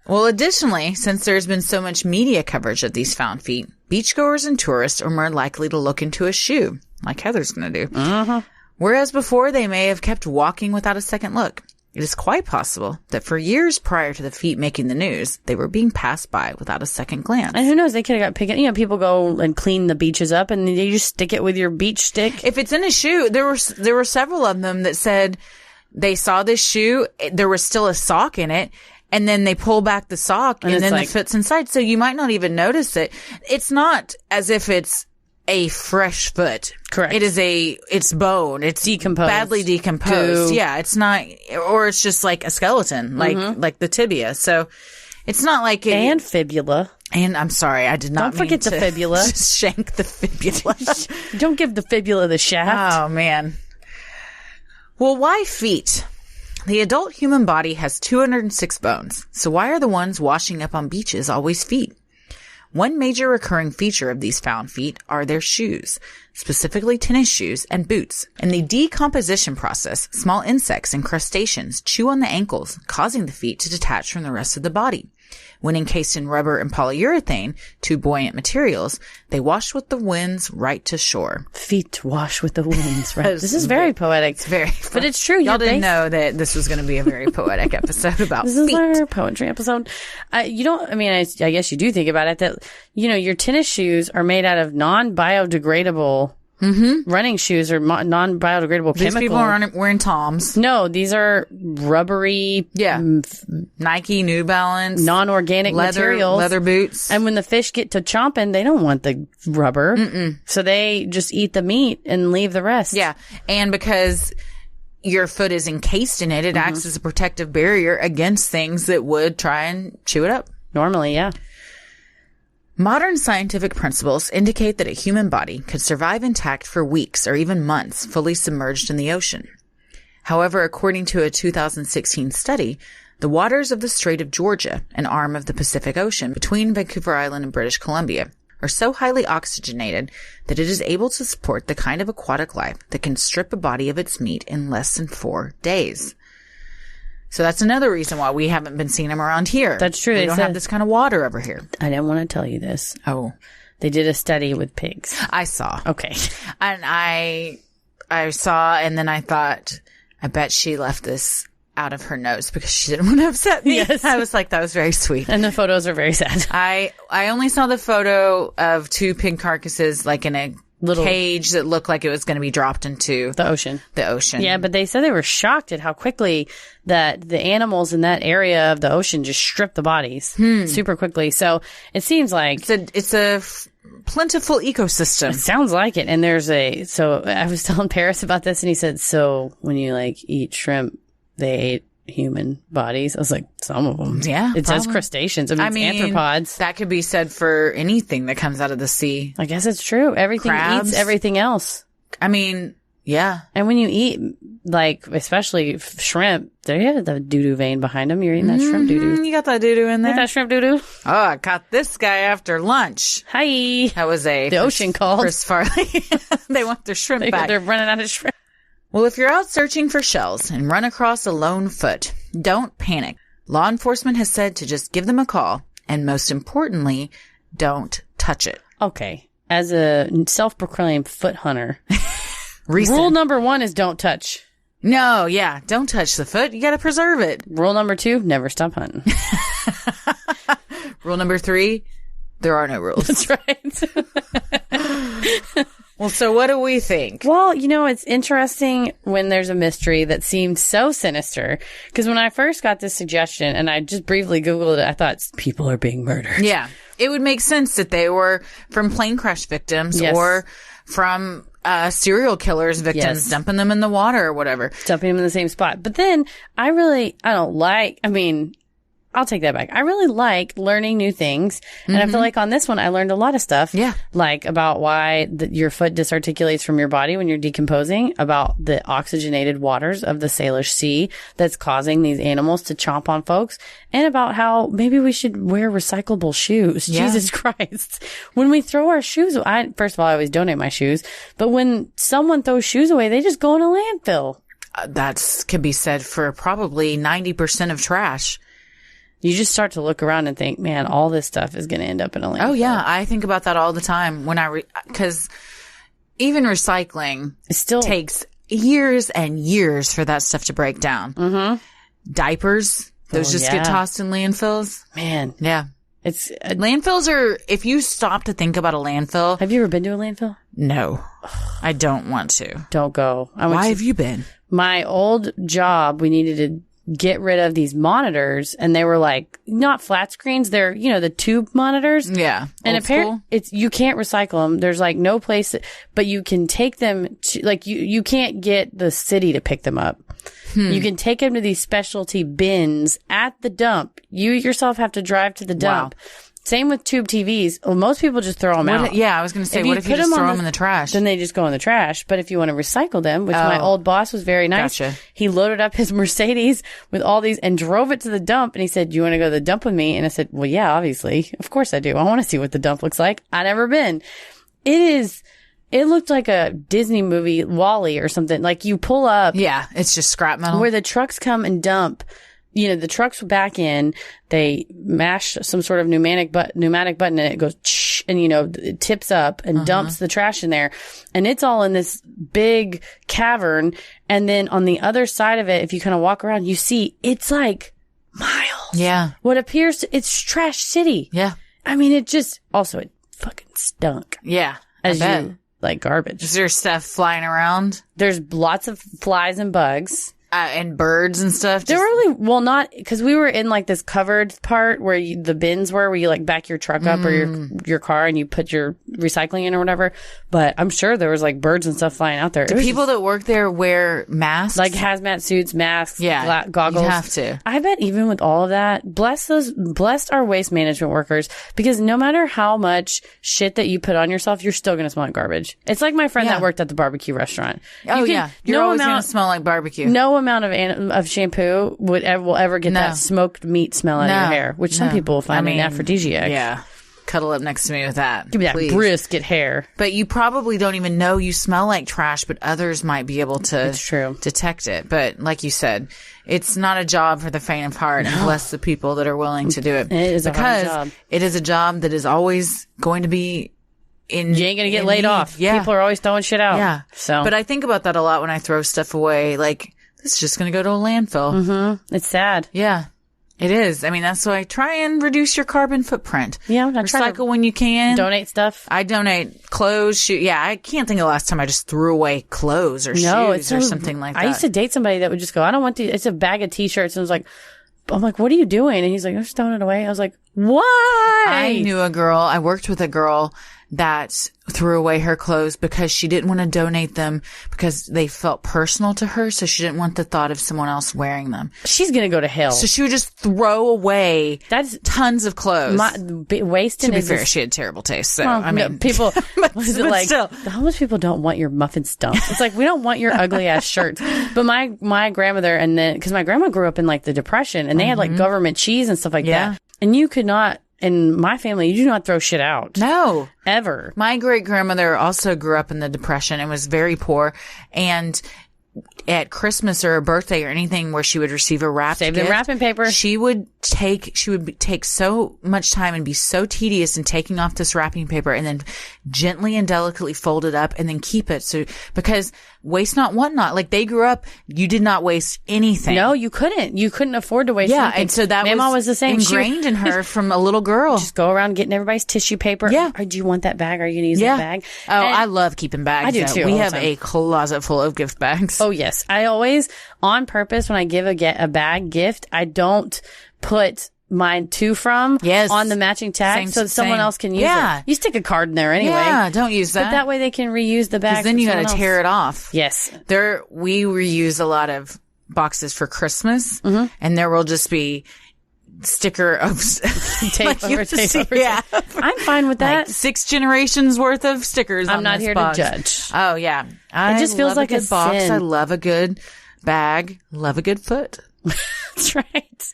Well, additionally, since there's been so much media coverage of these found feet, beachgoers and tourists are more likely to look into a shoe, like Heather's going to do. Uh-huh. Whereas before, they may have kept walking without a second look. It is quite possible that for years prior to the feet making the news, they were being passed by without a second glance. And who knows, they could have got picked. You know, people go and clean the beaches up and you just stick it with your beach stick. If it's in a shoe, there were several of them that said they saw this shoe, there was still a sock in it, and then they pull back the sock and then the foot's inside. So you might not even notice it. It's not as if it's a fresh foot. Correct. It's bone. It's decomposed. Badly decomposed. Goo. Yeah, it's not, or it's just like a skeleton, like the tibia. So it's not like and fibula. And I'm sorry, I did not Don't forget the fibula. Just shank the fibula. Don't give the fibula the shaft. Oh, man. Well, why feet? The adult human body has 206 bones. So why are the ones washing up on beaches always feet? One major recurring feature of these found feet are their shoes, specifically tennis shoes and boots. In the decomposition process, small insects and crustaceans chew on the ankles, causing the feet to detach from the rest of the body. When encased in rubber and polyurethane, two buoyant materials, they wash with the winds right to shore. Feet wash with the winds, right? This is very poetic. It's very fun. But it's true. Y'all didn't know that this was going to be a very poetic episode about this feet. This is our poetry episode. I guess you do think about it that, you know, your tennis shoes are made out of non-biodegradable running shoes or non-biodegradable chemical. These people are wearing Toms. No, these are rubbery, Nike, New Balance, non-organic materials, leather boots. And when the fish get to chomping, they don't want the rubber, so they just eat the meat and leave the rest. Yeah, and because your foot is encased in it, it acts as a protective barrier against things that would try and chew it up. Normally, yeah. Modern scientific principles indicate that a human body could survive intact for weeks or even months fully submerged in the ocean. However, according to a 2016 study, the waters of the Strait of Georgia, an arm of the Pacific Ocean between Vancouver Island and British Columbia, are so highly oxygenated that it is able to support the kind of aquatic life that can strip a body of its meat in less than 4 days. So that's another reason why we haven't been seeing them around here. That's true. We don't have this kind of water over here. I didn't want to tell you this. Oh. They did a study with pigs. I saw. Okay. And I saw, and then I thought, I bet she left this out of her notes because she didn't want to upset me. Yes. I was like, that was very sweet. And the photos are very sad. I only saw the photo of 2 pig carcasses, like in a little cage that looked like it was going to be dropped into the ocean. Yeah, but they said they were shocked at how quickly that the animals in that area of the ocean just strip the bodies super quickly. So it seems like it's a plentiful ecosystem. It sounds like it. And so I was telling Paris about this, and he said, so when you eat shrimp, they ate human bodies. I was like, some of them. Yeah. It says crustaceans. I mean, it's arthropods. That could be said for anything that comes out of the sea. I guess it's true. Everything Crabs. eats everything else. I mean, yeah. And when you eat, especially shrimp, they have the doo-doo vein behind them. You're eating that shrimp doo-doo. You got that doo-doo in there? That shrimp doo-doo. Oh, I caught this guy after lunch. Hi. That was the ocean called. Chris Farley. They want their shrimp back. They're running out of shrimp. Well, if you're out searching for shells and run across a lone foot, don't panic. Law enforcement has said to just give them a call, and most importantly, don't touch it. Okay. As a self-proclaimed foot hunter, rule number 1 is don't touch. No, yeah, don't touch the foot. You got to preserve it. Rule number 2, never stop hunting. Rule number 3, there are no rules. That's right. Well, so what do we think? Well, it's interesting when there's a mystery that seems so sinister. Because when I first got this suggestion, and I just briefly Googled it, I thought people are being murdered. Yeah. It would make sense that they were from plane crash victims or from serial killers victims, dumping them in the water or whatever. Dumping them in the same spot. But then I don't like, I'll take that back. I really like learning new things. And I feel like on this one, I learned a lot of stuff. Yeah. Like about why your foot disarticulates from your body when you're decomposing, about the oxygenated waters of the Salish Sea that's causing these animals to chomp on folks, and about how maybe we should wear recyclable shoes. Yeah. Jesus Christ. When we throw our shoes, first of all, I always donate my shoes, but when someone throws shoes away, they just go in a landfill. That can be said for probably 90% of trash. You just start to look around and think, man, all this stuff is going to end up in a landfill. Oh, yeah. I think about that all the time when because even recycling still takes years and years for that stuff to break down. Diapers, those just get tossed in landfills. Man. Yeah. Landfills are, if you stop to think about a landfill. Have you ever been to a landfill? No. I don't want to. Don't go. Why have you been? My old job, we needed to get rid of these monitors, and they were like not flat screens, they're the tube monitors. Yeah. And apparently you can't recycle them. There's like no place, but you can take them to, like, you can't get the city to pick them up. You can take them to these specialty bins at the dump. You yourself have to drive to the dump. Wow. Same with tube TVs. Well, most people just throw them out. Yeah, I was going to say, what if you just throw them in the trash? Then they just go in the trash. But if you want to recycle them, which my old boss was very nice. Gotcha. He loaded up his Mercedes with all these and drove it to the dump. And he said, "Do you want to go to the dump with me?" And I said, "Well, yeah, obviously. Of course I do. I want to see what the dump looks like. I've never been." It looked like a Disney movie, WALL-E or something. Like you pull up. Yeah, it's just scrap metal. Where the trucks come and dump. The trucks back in, they mash some sort of pneumatic button and it goes, and it tips up and dumps the trash in there. And it's all in this big cavern. And then on the other side of it, if you kind of walk around, you see it's like miles. Yeah. What appears it's Trash City. Yeah. I mean, it fucking stunk. Yeah. As you like garbage. Is there stuff flying around? There's lots of flies and bugs. And birds and stuff. There were not, because we were in like this covered part where the bins were, where you like back your truck up or your car and you put your recycling in or whatever. But I'm sure there was like birds and stuff flying out there. Do people that work there wear masks? Like hazmat suits, masks, goggles. You have to. I bet even with all of that, blessed our waste management workers, because no matter how much shit that you put on yourself, you're still going to smell like garbage. It's like my friend that worked at the barbecue restaurant. You're always going to smell like barbecue. No amount of shampoo will ever get that smoked meat smell out of your hair, which some people will find an aphrodisiac. Yeah. Cuddle up next to me with that. Give me that brisket hair. But you probably don't even know you smell like trash, but others might be able to detect it. But like you said, it's not a job for the faint of heart, and bless the people that are willing to do it. It is a hard job. It is a job that is always going to be you ain't gonna get laid off. Yeah. People are always throwing shit out. Yeah. But I think about that a lot when I throw stuff away. Like, it's just going to go to a landfill. It's sad. Yeah, it is. I mean, that's why I try and reduce your carbon footprint. Yeah. Recycle when you can. Donate stuff. I donate clothes, shoes. Yeah, I can't think of the last time I just threw away clothes or shoes or something like that. I used to date somebody that would just go, I don't want to, it's a bag of t-shirts. And I was like, I'm like, what are you doing? And he's like, I'm just throwing it away. I was like, why? I worked with a girl that threw away her clothes because she didn't want to donate them because they felt personal to her. So she didn't want the thought of someone else wearing them. She's going to go to hell. So she would just throw away tons of clothes. Wasting. To be fair, she had terrible taste. So, I mean, people, still, the homeless people don't want your muffin stump. It's like, we don't want your ugly ass shirts. But my grandmother, and then, cause my grandma grew up in like the Depression, and they had like government cheese and stuff like that. And you could not, in my family, you do not throw shit out. No. Ever. My great-grandmother also grew up in the Depression and was very poor. And at Christmas or a birthday or anything where she would receive a wrapped gift, in wrapping paper, she would take so much time and be so tedious in taking off this wrapping paper and then gently and delicately fold it up and then keep it. So, because waste not, want not. Like, they grew up, you did not waste anything. No, you couldn't. You couldn't afford to waste anything. And so that Mama was the same. Ingrained in her from a little girl. Just go around getting everybody's tissue paper. Yeah. Or do you want that bag? Are you going to use that bag? Oh, I love keeping bags. I do too. We have a closet full of gift bags. Oh, yes. I always, on purpose, when I give a bag gift, I don't put mine to from on the matching tag so that someone else can use it. You stick a card in there anyway. Yeah, don't use that. But that way they can reuse the bag. Because then you got to tear it off. Yes. We reuse a lot of boxes for Christmas, and there will just be sticker of tape over. Yeah. I'm fine with that. Like 6 generations worth of stickers. I'm not here box. to judge. Oh yeah. It just feels like a box. sin. I love a good bag. Love a good foot. That's right.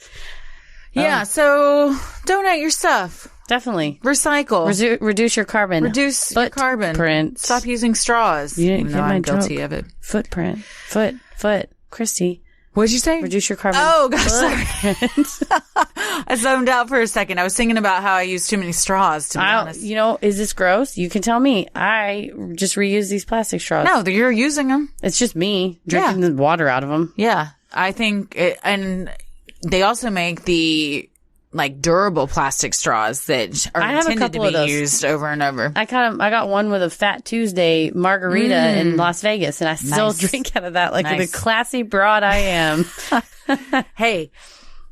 Yeah. So donate your stuff. Definitely. Recycle. Reduce your carbon. Reduce your carbon. Footprint. Stop using straws. You didn't get my I'm guilty joke. of it. Footprint. Foot. Christy. What did you say? Reduce your carbon. Oh, gosh, sorry. I zoned out for a second. I was thinking about how I use too many straws, to be honest. Is this gross? You can tell me. I just reuse these plastic straws. No, you're using them. It's just me drinking the water out of them. Yeah. I think, and they also make the durable plastic straws that are intended to be used over and over. I got one with a Fat Tuesday margarita in Las Vegas, and I still drink out of that like the classy broad I am. Hey,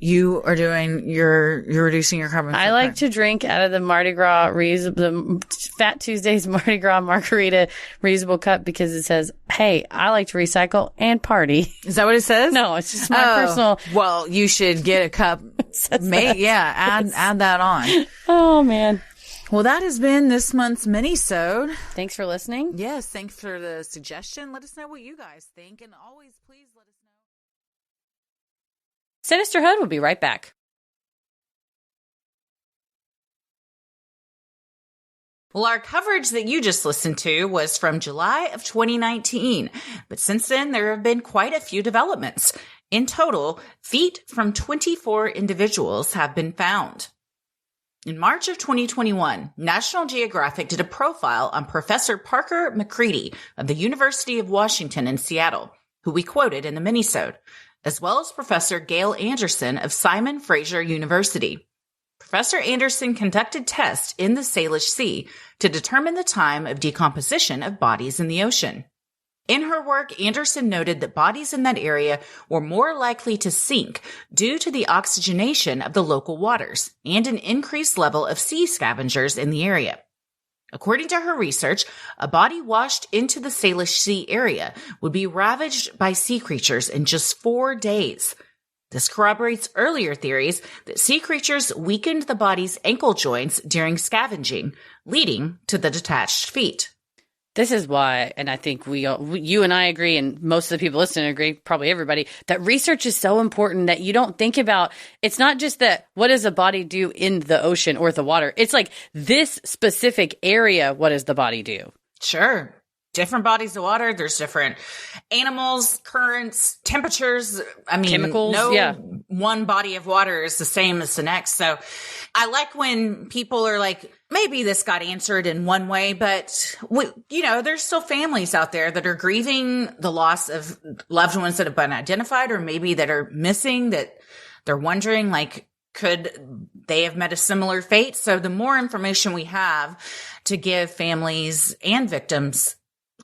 you are you're reducing your carbon footprint. I like to drink out of the Mardi Gras the Fat Tuesday's Mardi Gras margarita reusable cup because it says, "Hey, I like to recycle and party." Is that what it says? No, it's just my personal. Well, you should get a cup. Add that on. Oh man. Well, that has been this month's mini-sode. Thanks for listening. Yes, thanks for the suggestion. Let us know what you guys think, and always please let us know. Sinisterhood will be right back. Well, our coverage that you just listened to was from July of 2019, but since then there have been quite a few developments. In total, feet from 24 individuals have been found. In March of 2021, National Geographic did a profile on Professor Parker McCready of the University of Washington in Seattle, who we quoted in the minisode, as well as Professor Gail Anderson of Simon Fraser University. Professor Anderson conducted tests in the Salish Sea to determine the time of decomposition of bodies in the ocean. In her work, Anderson noted that bodies in that area were more likely to sink due to the oxygenation of the local waters and an increased level of sea scavengers in the area. According to her research, a body washed into the Salish Sea area would be ravaged by sea creatures in just 4 days. This corroborates earlier theories that sea creatures weakened the body's ankle joints during scavenging, leading to the detached feet. This is why, and I think you and I agree, and most of the people listening agree, probably everybody, that research is so important that you don't think about, it's not just that what does a body do in the ocean or the water. It's like this specific area, what does the body do? Sure. Different bodies of water. There's different animals, currents, temperatures. I mean, chemicals. One body of water is the same as the next. So I like when people are like, maybe this got answered in one way, but there's still families out there that are grieving the loss of loved ones that have been identified or maybe that are missing, that they're wondering, could they have met a similar fate? So the more information we have to give families and victims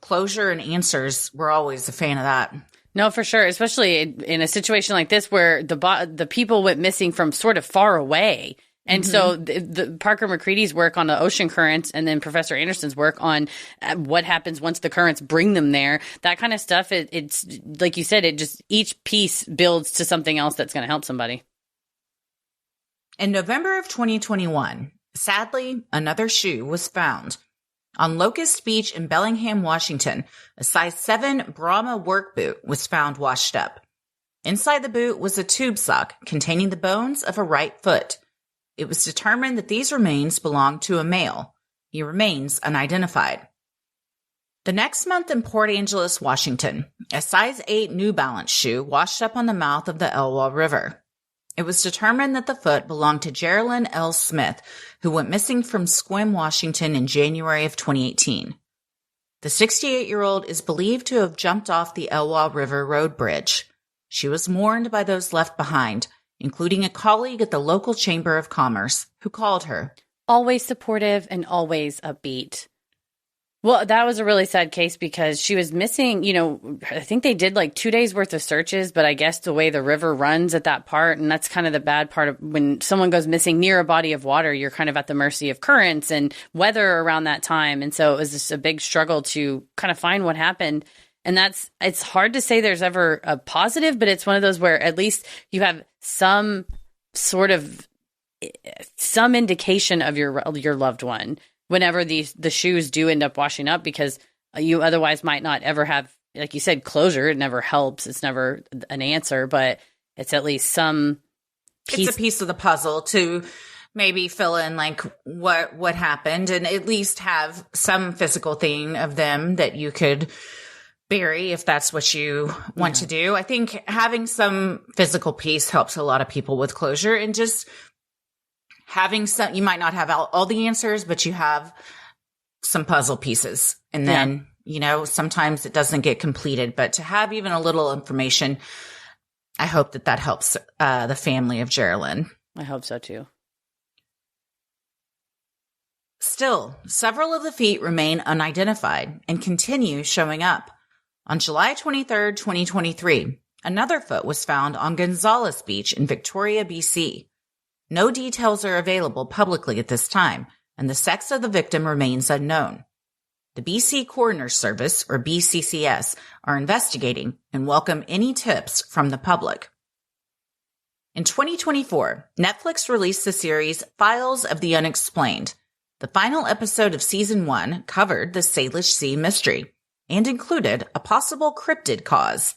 closure and answers, we're always a fan of that. No, for sure. Especially in a situation like this where the people went missing from sort of far away. And so the Parker McCready's work on the ocean currents and then Professor Anderson's work on what happens once the currents bring them there, that kind of stuff, it's like you said, it just each piece builds to something else that's going to help somebody. In November of 2021, sadly, another shoe was found. On Locust Beach in Bellingham, Washington, a size 7 Brahma work boot was found washed up. Inside the boot was a tube sock containing the bones of a right foot. It was determined that these remains belonged to a male. He remains unidentified. The next month in Port Angeles, Washington, a size 8 New Balance shoe washed up on the mouth of the Elwha River. It was determined that the foot belonged to Geraldine L. Smith, who went missing from Sequim, Washington in January of 2018. The 68-year-old is believed to have jumped off the Elwha River Road Bridge. She was mourned by those left behind, including a colleague at the local Chamber of Commerce, who called her always supportive and always upbeat. Well, that was a really sad case because she was missing, I think they did 2 days worth of searches, but I guess the way the river runs at that part, and that's kind of the bad part of when someone goes missing near a body of water, you're kind of at the mercy of currents and weather around that time. And so it was just a big struggle to kind of find what happened. And it's hard to say there's ever a positive, but it's one of those where at least you have some sort of some indication of your loved one whenever the shoes do end up washing up, because you otherwise might not ever have, like you said, closure. It never helps. It's never an answer, but it's at least some piece. It's a piece of the puzzle to maybe fill in like what happened, and at least have some physical thing of them that you could bury if that's what you want to do. I think having some physical piece helps a lot of people with closure, and just having some, you might not have all the answers, but you have some puzzle pieces. And then, sometimes it doesn't get completed, but to have even a little information, I hope that helps the family of Geraldine. I hope so too. Still, several of the feet remain unidentified and continue showing up. On July 23rd, 2023, another foot was found on Gonzales Beach in Victoria, BC. No details are available publicly at this time, and the sex of the victim remains unknown. The BC Coroner's Service, or BCCS, are investigating and welcome any tips from the public. In 2024, Netflix released the series Files of the Unexplained. The final episode of Season 1 covered the Salish Sea mystery and included a possible cryptid cause.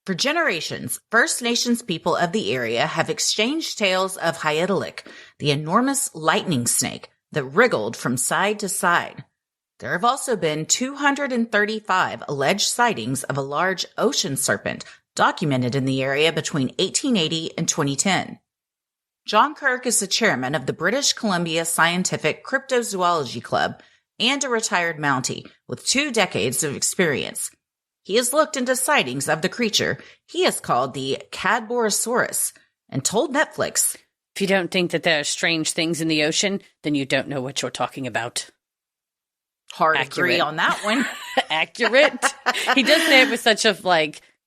For generations, First Nations people of the area have exchanged tales of Hyetalik, the enormous lightning snake that wriggled from side to side. There have also been 235 alleged sightings of a large ocean serpent documented in the area between 1880 and 2010. John Kirk is the chairman of the British Columbia Scientific Cryptozoology Club and a retired Mountie with 2 decades of experience. He has looked into sightings of the creature he has called the Cadborosaurus and told Netflix, "If you don't think that there are strange things in the ocean, then you don't know what you're talking about." Hard agree on that one. Accurate. He does say it with such a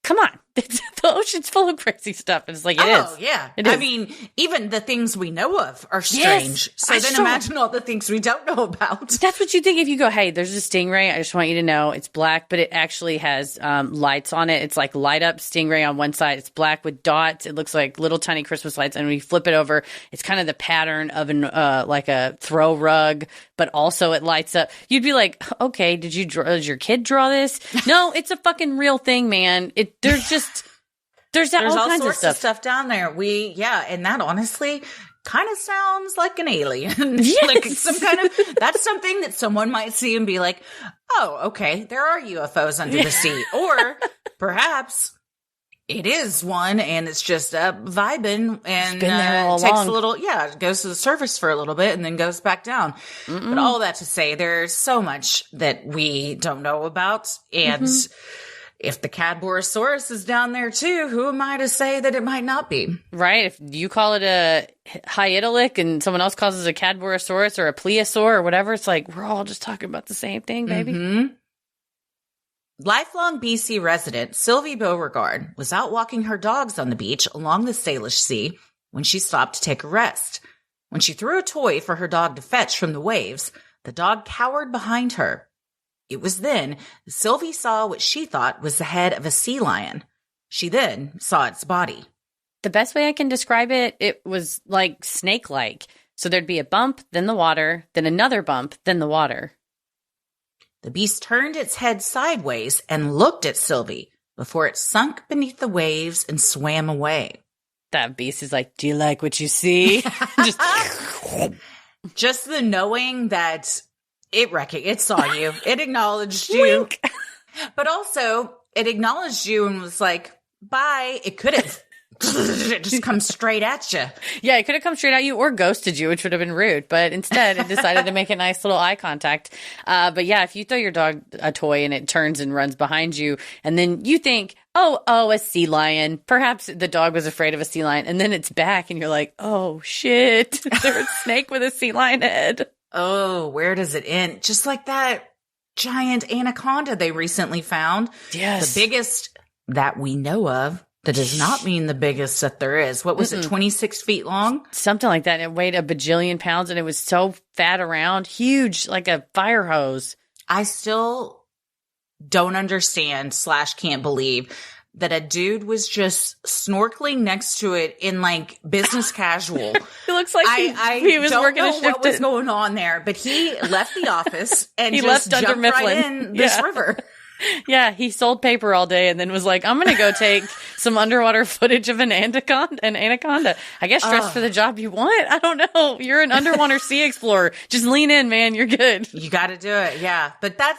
come on. The ocean's full of crazy stuff. It's like, it is. Oh, yeah. It is. I mean, even the things we know of are strange. Yes, so imagine all the things we don't know about. That's what you think if you go, hey, there's a stingray. I just want you to know it's black, but it actually has lights on it. It's like light up stingray on one side. It's black with dots. It looks like little tiny Christmas lights. And when you flip it over, it's kind of the pattern of like a throw rug, but also it lights up. You'd be like, okay, did your kid draw this? No, it's a fucking real thing, man. There's all kinds of stuff down there. And that honestly kind of sounds like an alien. Yes. Like that's something that someone might see and be like, oh, okay, there are UFOs under the sea. Or perhaps it is one and it's just vibing and takes a little, it goes to the surface for a little bit and then goes back down. But all that to say, there's so much that we don't know about. And if the Cadborosaurus is down there too, who am I to say that it might not be? Right. If you call it a Hyetalik and someone else calls it a Cadborosaurus or a plesiosaur or whatever, it's like, we're all just talking about the same thing, baby. Lifelong BC resident Sylvie Beauregard was out walking her dogs on the beach along the Salish Sea when she stopped to take a rest. When she threw a toy for her dog to fetch from the waves, the dog cowered behind her. It was then Sylvie saw what she thought was the head of a sea lion. She then saw its body. The best way I can describe it, it was like snake-like. So there'd be a bump, then the water, then another bump, then the water. The beast turned its head sideways and looked at Sylvie before it sunk beneath the waves and swam away. That beast is like, do you like what you see? Just the knowing that it saw you. It acknowledged you. But also, it acknowledged you and was like, bye. It could have just come straight at you. Yeah, it could have come straight at you or ghosted you, which would have been rude. But instead, it decided to make a nice little eye contact. But yeah, if you throw your dog a toy and it turns and runs behind you, and then you think, oh, a sea lion. Perhaps the dog was afraid of a sea lion. And then it's back and you're like, oh, shit. There's a snake with a sea lion head. Oh, where does it end? Just like that giant anaconda they recently found. Yes. The biggest that we know of. That does not mean the biggest that there is. What was it, 26 feet long? Something like that. It weighed a bajillion pounds and it was so fat around. Huge, like a fire hose. I still don't understand / can't believe that a dude was just snorkeling next to it in like business casual. It looks like he was don't working know a shift. What was going on there? But he left the office and he just left jumped right in this river. Yeah, he sold paper all day and then was like, I'm going to go take some underwater footage of an anaconda. I guess dress for the job you want. I don't know. You're an underwater sea explorer. Just lean in, man. You're good. You got to do it. Yeah. But that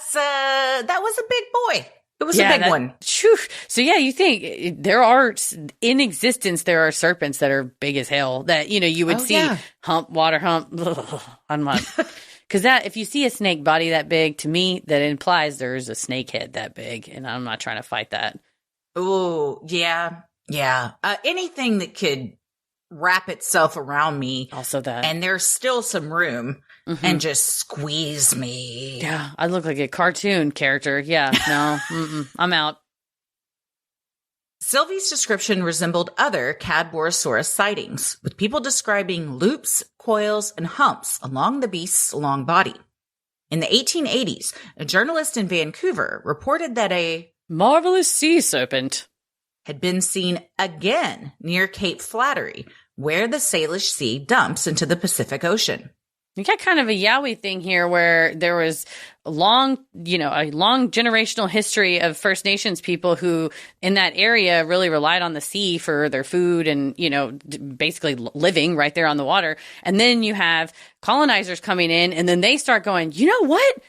was a big boy. It was a big one. Whew. So yeah, you think there are serpents that are big as hell that, you would see water hump. I'm not. Because if you see a snake body that big, to me, that implies there's a snake head that big, and I'm not trying to fight that. Oh, yeah. Yeah. Anything that could wrap itself around me. Also that. And there's still some room and just squeeze me. Yeah. I look like a cartoon character. Yeah. No. I'm out. Sylvie's description resembled other Cadborosaurus sightings, with people describing loops, coils, and humps along the beast's long body. In the 1880s, a journalist in Vancouver reported that a marvelous sea serpent had been seen again near Cape Flattery, where the Salish Sea dumps into the Pacific Ocean. You got kind of a Yowie thing here where there was a long generational history of First Nations people who in that area really relied on the sea for their food and, basically living right there on the water. And then you have colonizers coming in and then they start going, you know what?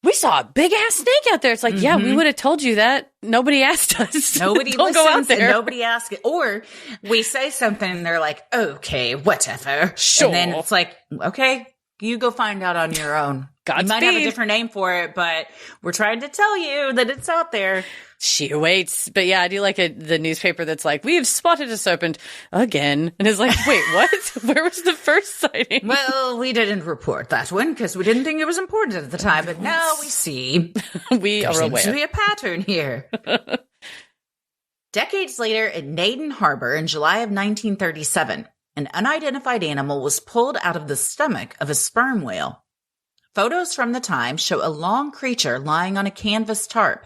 We saw a big ass snake out there. It's like, yeah, we would have told you that. Nobody asked us. Nobody Don't go out there. Nobody asked it. Or we say something and they're like, okay, whatever. Sure. And then it's like, okay, you go find out on your own. Godspeed. You might have a different name for it, but we're trying to tell you that it's out there. She awaits. But yeah, I do like the newspaper that's like, we have spotted a serpent again. And it's like, wait, what? Where was the first sighting? Well, we didn't report that one because we didn't think it was important at the time. But now we see. We are aware. There seems to be a pattern here. Decades later in Naden Harbor in July of 1937, an unidentified animal was pulled out of the stomach of a sperm whale. Photos from the time show a long creature lying on a canvas tarp.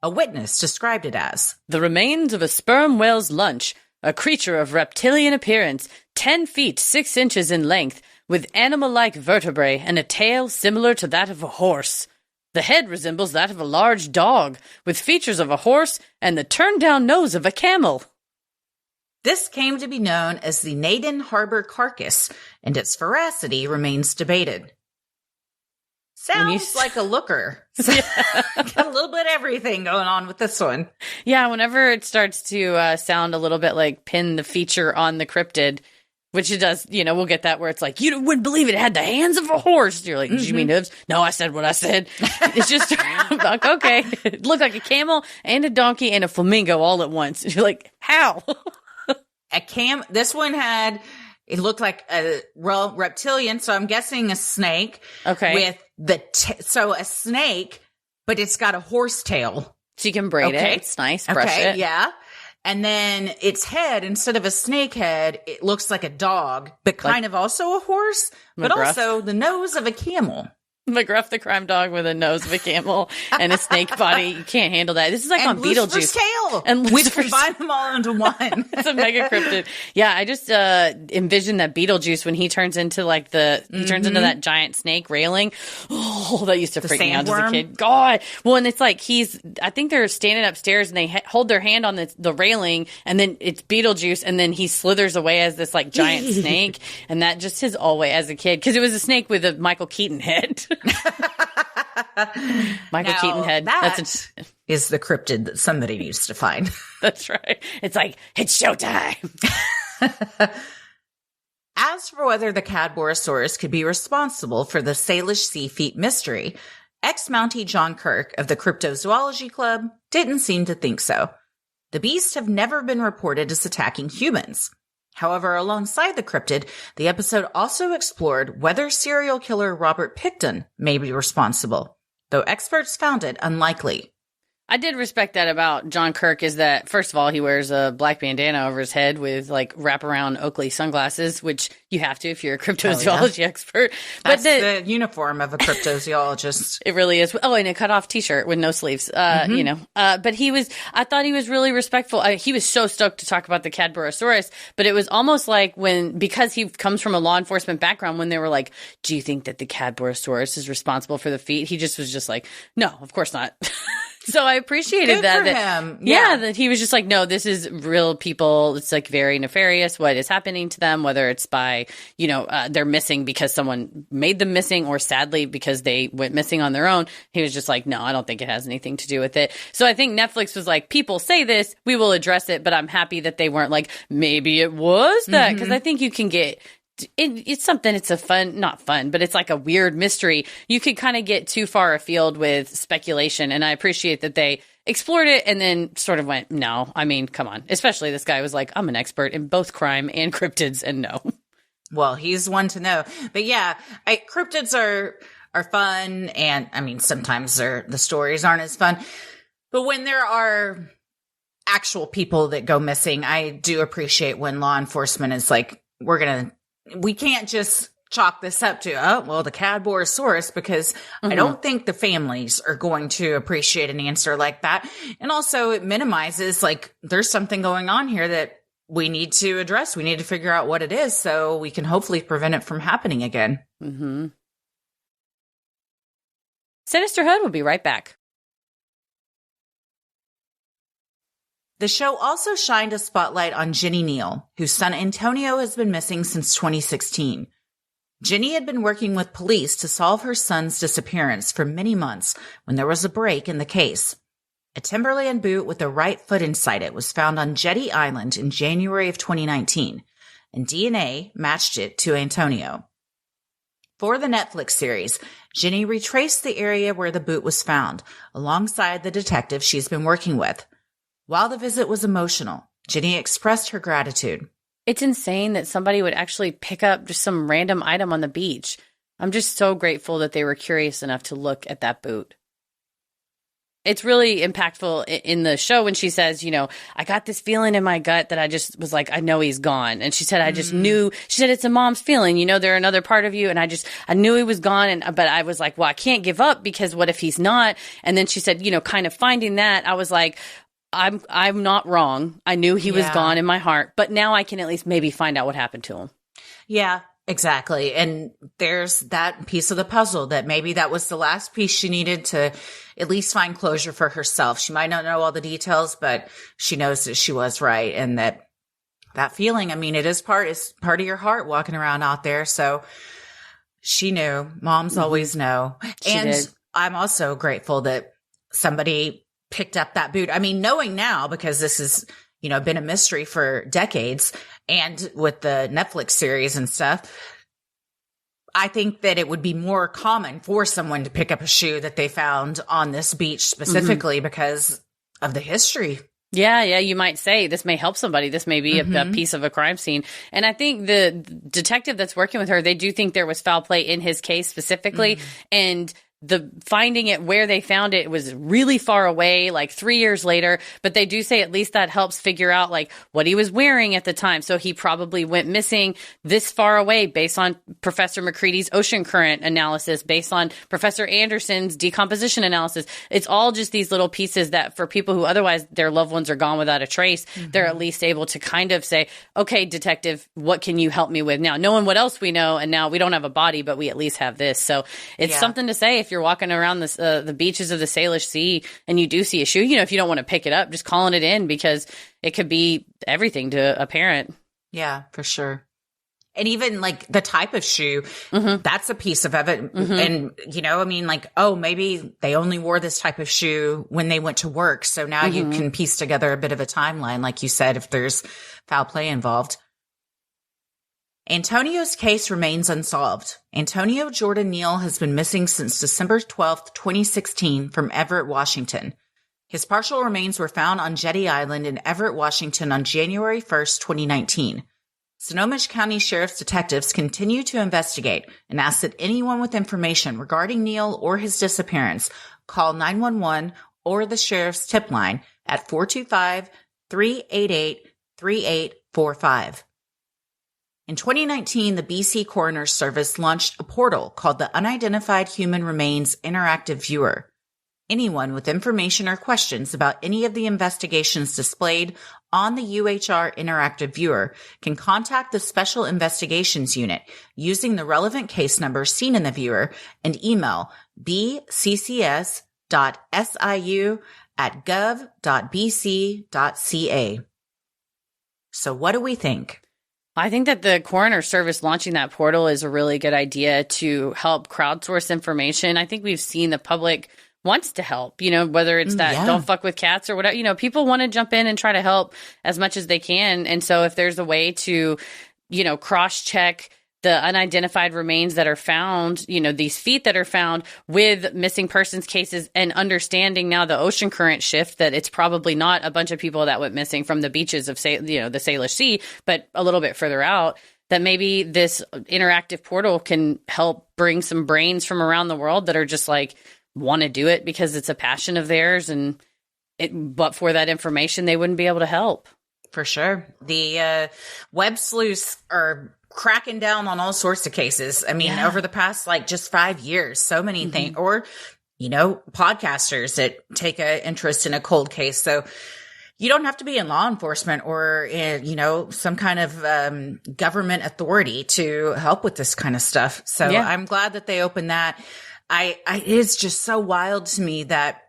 A witness described it as the remains of a sperm whale's lunch, a creature of reptilian appearance, 10 feet 6 inches in length, with animal-like vertebrae and a tail similar to that of a horse. The head resembles that of a large dog, with features of a horse and the turned-down nose of a camel. This came to be known as the Naden Harbor carcass, and its veracity remains debated. Sounds like a looker. Got a little bit of everything going on with this one. Yeah, whenever it starts to sound a little bit like pin the feature on the cryptid, which it does, we'll get that where it's like, you wouldn't believe it had the hands of a horse. You're like, did you mean hooves? No, I said what I said. It's just like, okay. It looked like a camel and a donkey and a flamingo all at once. You're like, how? This one it looked like a reptilian, so I'm guessing a snake. Okay. With so a snake, but it's got a horse tail. So you can braid it. It's nice. Brush it. Yeah. And then its head, instead of a snake head, it looks like a dog, but kind of also a horse, but also the nose of a camel. McGruff the crime dog with a nose of a camel and a snake body. You can't handle that. This is like on Beetlejuice. Tail. And we combine them all into one. It's a mega cryptid. Yeah, I just envisioned that Beetlejuice when he turns into like he turns into that giant snake railing. Oh, that used to freak me out as a kid. God. Well, and it's like I think they're standing upstairs and they hold their hand on the railing and then it's Beetlejuice and then he slithers away as this like giant snake. And that just is always as a kid because it was a snake with a Michael Keaton head. Michael Keaton head. That is the cryptid that somebody needs to find. That's right. It's like, it's showtime. As for whether the Cadborosaurus could be responsible for the Salish Sea feet mystery, ex-Mountie John Kirk of the Cryptozoology Club didn't seem to think so. The beasts have never been reported as attacking humans. However, alongside the cryptid, the episode also explored whether serial killer Robert Pickton may be responsible, though experts found it unlikely. I did respect that about John Kirk is that, first of all, he wears a black bandana over his head with like wraparound Oakley sunglasses, which you have to if you're a cryptozoology expert. That's the uniform of a cryptozoologist. It really is. Oh, and a cut off t-shirt with no sleeves, you know. But I thought he was really respectful. He was so stoked to talk about the Cadborosaurus, but it was almost like because he comes from a law enforcement background, when they were like, do you think that the Cadborosaurus is responsible for the feet? He just was just like, no, of course not. So I appreciated that him. Yeah, that he was just like, no, this is real people. It's like very nefarious what is happening to them, whether it's by, you know, they're missing because someone made them missing or sadly because they went missing on their own. He was just like, no, I don't think it has anything to do with it. So I think Netflix was like, people say this, we will address it, but I'm happy that they weren't like, maybe it was that, because I think you can get it's something, it's a fun, not fun, but it's like a weird mystery. You could kind of get too far afield with speculation. And I appreciate that they explored it and then sort of went, no, I mean, come on. Especially this guy was like, I'm an expert in both crime and cryptids, and no. Well, he's one to know. But yeah, cryptids are fun. And I mean, sometimes the stories aren't as fun. But when there are actual people that go missing, I do appreciate when law enforcement is like, we can't just chalk this up to, the Cadborosaurus, because I don't think the families are going to appreciate an answer like that. And also it minimizes, like, there's something going on here that we need to address. We need to figure out what it is so we can hopefully prevent it from happening again. Sinisterhood will be right back. The show also shined a spotlight on Jenny Neal, whose son Antonio has been missing since 2016. Jenny had been working with police to solve her son's disappearance for many months when there was a break in the case. A Timberland boot with the right foot inside it was found on Jetty Island in January of 2019, and DNA matched it to Antonio. For the Netflix series, Jenny retraced the area where the boot was found, alongside the detective she's been working with. While the visit was emotional, Jenny expressed her gratitude. It's insane that somebody would actually pick up just some random item on the beach. I'm just so grateful that they were curious enough to look at that boot. It's really impactful in the show when she says, you know, I got this feeling in my gut that I just was like, I know he's gone. And she said, I just knew, she said, it's a mom's feeling, you know, they're another part of you. And I knew he was gone. But I was like, well, I can't give up because what if he's not? And then she said, you know, kind of finding that, I was like, I'm not wrong. I knew he was gone in my heart, but now I can at least maybe find out what happened to him. Yeah, exactly. And there's that piece of the puzzle that maybe that was the last piece she needed to at least find closure for herself. She might not know all the details, but she knows that she was right. And that feeling, I mean, it is part of your heart walking around out there. So she knew. Moms always know. She did. I'm also grateful that somebody picked up that boot. I mean, knowing now, because this has, you know, been a mystery for decades, and with the Netflix series and stuff, I think that it would be more common for someone to pick up a shoe that they found on this beach specifically because of the history. Yeah, you might say this may help somebody. This may be a piece of a crime scene. And I think the detective that's working with her, they do think there was foul play in his case specifically. And the finding it where they found it was really far away, like 3 years later, but they do say at least that helps figure out like what he was wearing at the time. So he probably went missing this far away based on Professor McCready's ocean current analysis, based on Professor Anderson's decomposition analysis. It's all just these little pieces that for people who otherwise their loved ones are gone without a trace, they're at least able to kind of say, okay, detective, what can you help me with now? Knowing what else we know, and now we don't have a body, but we at least have this. So it's something to say if you're walking around the beaches of the Salish Sea and you do see a shoe, you know, if you don't want to pick it up, just calling it in, because it could be everything to a parent. Yeah, for sure. And even like the type of shoe, that's a piece of it. And, you know, I mean, like, oh, maybe they only wore this type of shoe when they went to work. So now you can piece together a bit of a timeline, like you said, if there's foul play involved. Antonio's case remains unsolved. Antonio Jordan Neal has been missing since December 12th, 2016 from Everett, Washington. His partial remains were found on Jetty Island in Everett, Washington on January 1st, 2019. Snohomish County Sheriff's detectives continue to investigate and ask that anyone with information regarding Neal or his disappearance call 911 or the sheriff's tip line at 425-388-3845. In 2019, the BC Coroner's Service launched a portal called the Unidentified Human Remains Interactive Viewer. Anyone with information or questions about any of the investigations displayed on the UHR Interactive Viewer can contact the Special Investigations Unit using the relevant case number seen in the viewer and email bccs.siu@gov.bc.ca. So what do we think? I think that the coroner service launching that portal is a really good idea to help crowdsource information. I think we've seen the public wants to help, whether it's that don't fuck with cats or whatever, people want to jump in and try to help as much as they can. And so if there's a way to, cross-check the unidentified remains that are found, these feet that are found with missing persons cases, and understanding now the ocean current shift that it's probably not a bunch of people that went missing from the beaches of, the Salish Sea, but a little bit further out, that maybe this interactive portal can help bring some brains from around the world that are just want to do it because it's a passion of theirs, and but for that information, they wouldn't be able to help. For sure. The web sleuths are cracking down on all sorts of cases. I mean, over the past just 5 years, so many things, or, podcasters that take an interest in a cold case. So you don't have to be in law enforcement or, some kind of government authority to help with this kind of stuff. So I'm glad that they opened that. It is just so wild to me that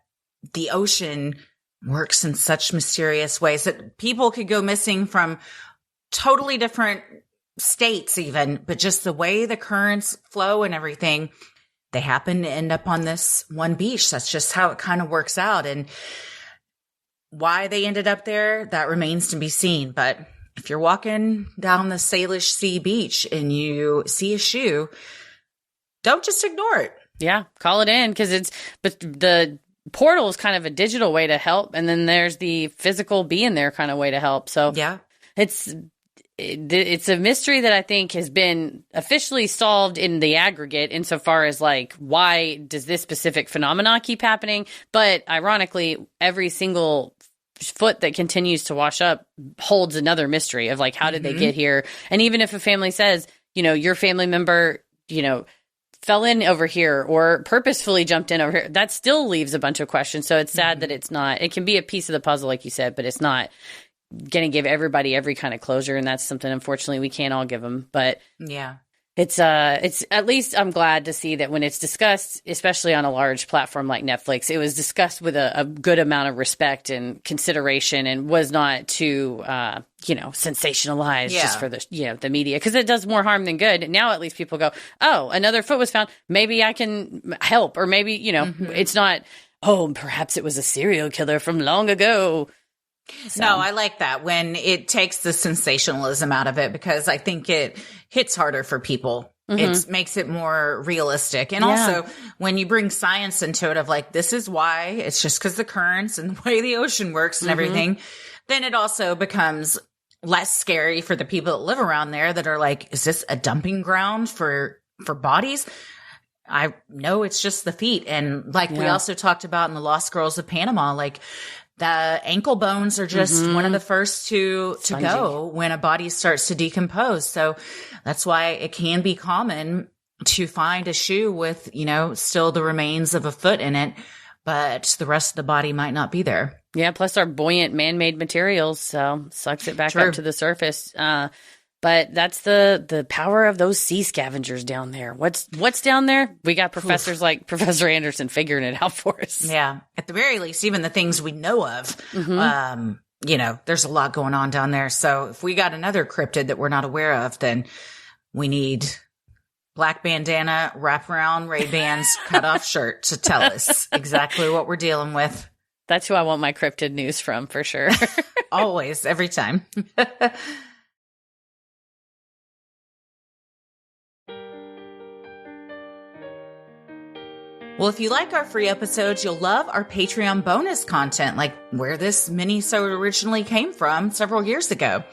the ocean works in such mysterious ways that people could go missing from totally different states even, but just the way the currents flow and everything, they happen to end up on this one beach. That's just how it kind of works out. And why they ended up there, that remains to be seen. But if you're walking down the Salish Sea beach and you see a shoe, don't just ignore it. Yeah, call it in, but the portal is kind of a digital way to help. And then there's the physical being there kind of way to help. So it's a mystery that I think has been officially solved in the aggregate insofar as why does this specific phenomena keep happening? But ironically, every single foot that continues to wash up holds another mystery of how did they get here? And even if a family says, your family member, fell in over here or purposefully jumped in over here, that still leaves a bunch of questions. So it's sad that it's not, it can be a piece of the puzzle, like you said, but it's not going to give everybody every kind of closure. And that's something, unfortunately, we can't all give them. But it's at least I'm glad to see that when it's discussed, especially on a large platform like Netflix, it was discussed with a good amount of respect and consideration, and was not too, sensationalized just for the, the media, because it does more harm than good. Now at least people go, oh, another foot was found. Maybe I can help, or maybe, it's not, oh, perhaps it was a serial killer from long ago. So. No, I like that when it takes the sensationalism out of it, because I think it hits harder for people. It makes it more realistic. And also when you bring science into it of this is why, it's just because the currents and the way the ocean works and everything, then it also becomes less scary for the people that live around there that are is this a dumping ground for bodies? I know it's just the feet. And we also talked about in the Lost Girls of Panama, the ankle bones are just one of the first to go when a body starts to decompose. So that's why it can be common to find a shoe with, still the remains of a foot in it, but the rest of the body might not be there. Yeah. Plus our buoyant man-made materials. So sucks it back up to the surface. But that's the power of those sea scavengers down there. What's down there? We got professors like Professor Anderson figuring it out for us. Yeah. At the very least, even the things we know of, there's a lot going on down there. So if we got another cryptid that we're not aware of, then we need black bandana, wraparound Ray-Bans, cut off shirt to tell us exactly what we're dealing with. That's who I want my cryptid news from, for sure. Always, every time. Well, if you like our free episodes, you'll love our Patreon bonus content, like where this mini-sode originally came from several years ago.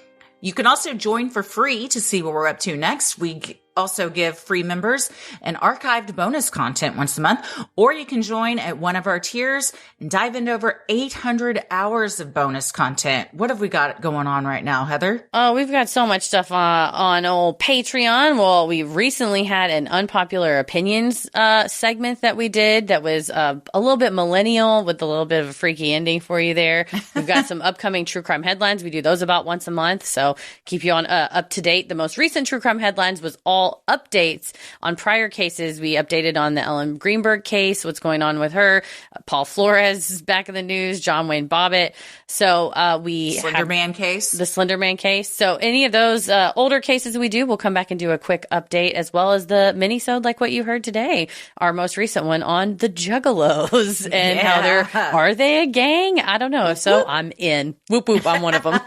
You can also join for free to see what we're up to next week also give free members and archived bonus content once a month, or you can join at one of our tiers and dive into over 800 hours of bonus content. What have we got going on right now, Heather? Oh, we've got so much stuff on old Patreon. Well, we recently had an unpopular opinions segment that we did that was a little bit millennial with a little bit of a freaky ending for you there. We've got some upcoming true crime headlines. We do those about once a month, so keep you on up to date. The most recent true crime headlines was all updates on prior cases. We updated on the Ellen Greenberg case, what's going on with her. Paul Flores is back in the news, John Wayne Bobbitt. So we Slender Man case. The Slender Man case. So any of those older cases we do, we'll come back and do a quick update, as well as the mini-sode like what you heard today, our most recent one on the Juggalos and how are they a gang? I don't know. So I'm in. Whoop whoop, I'm one of them.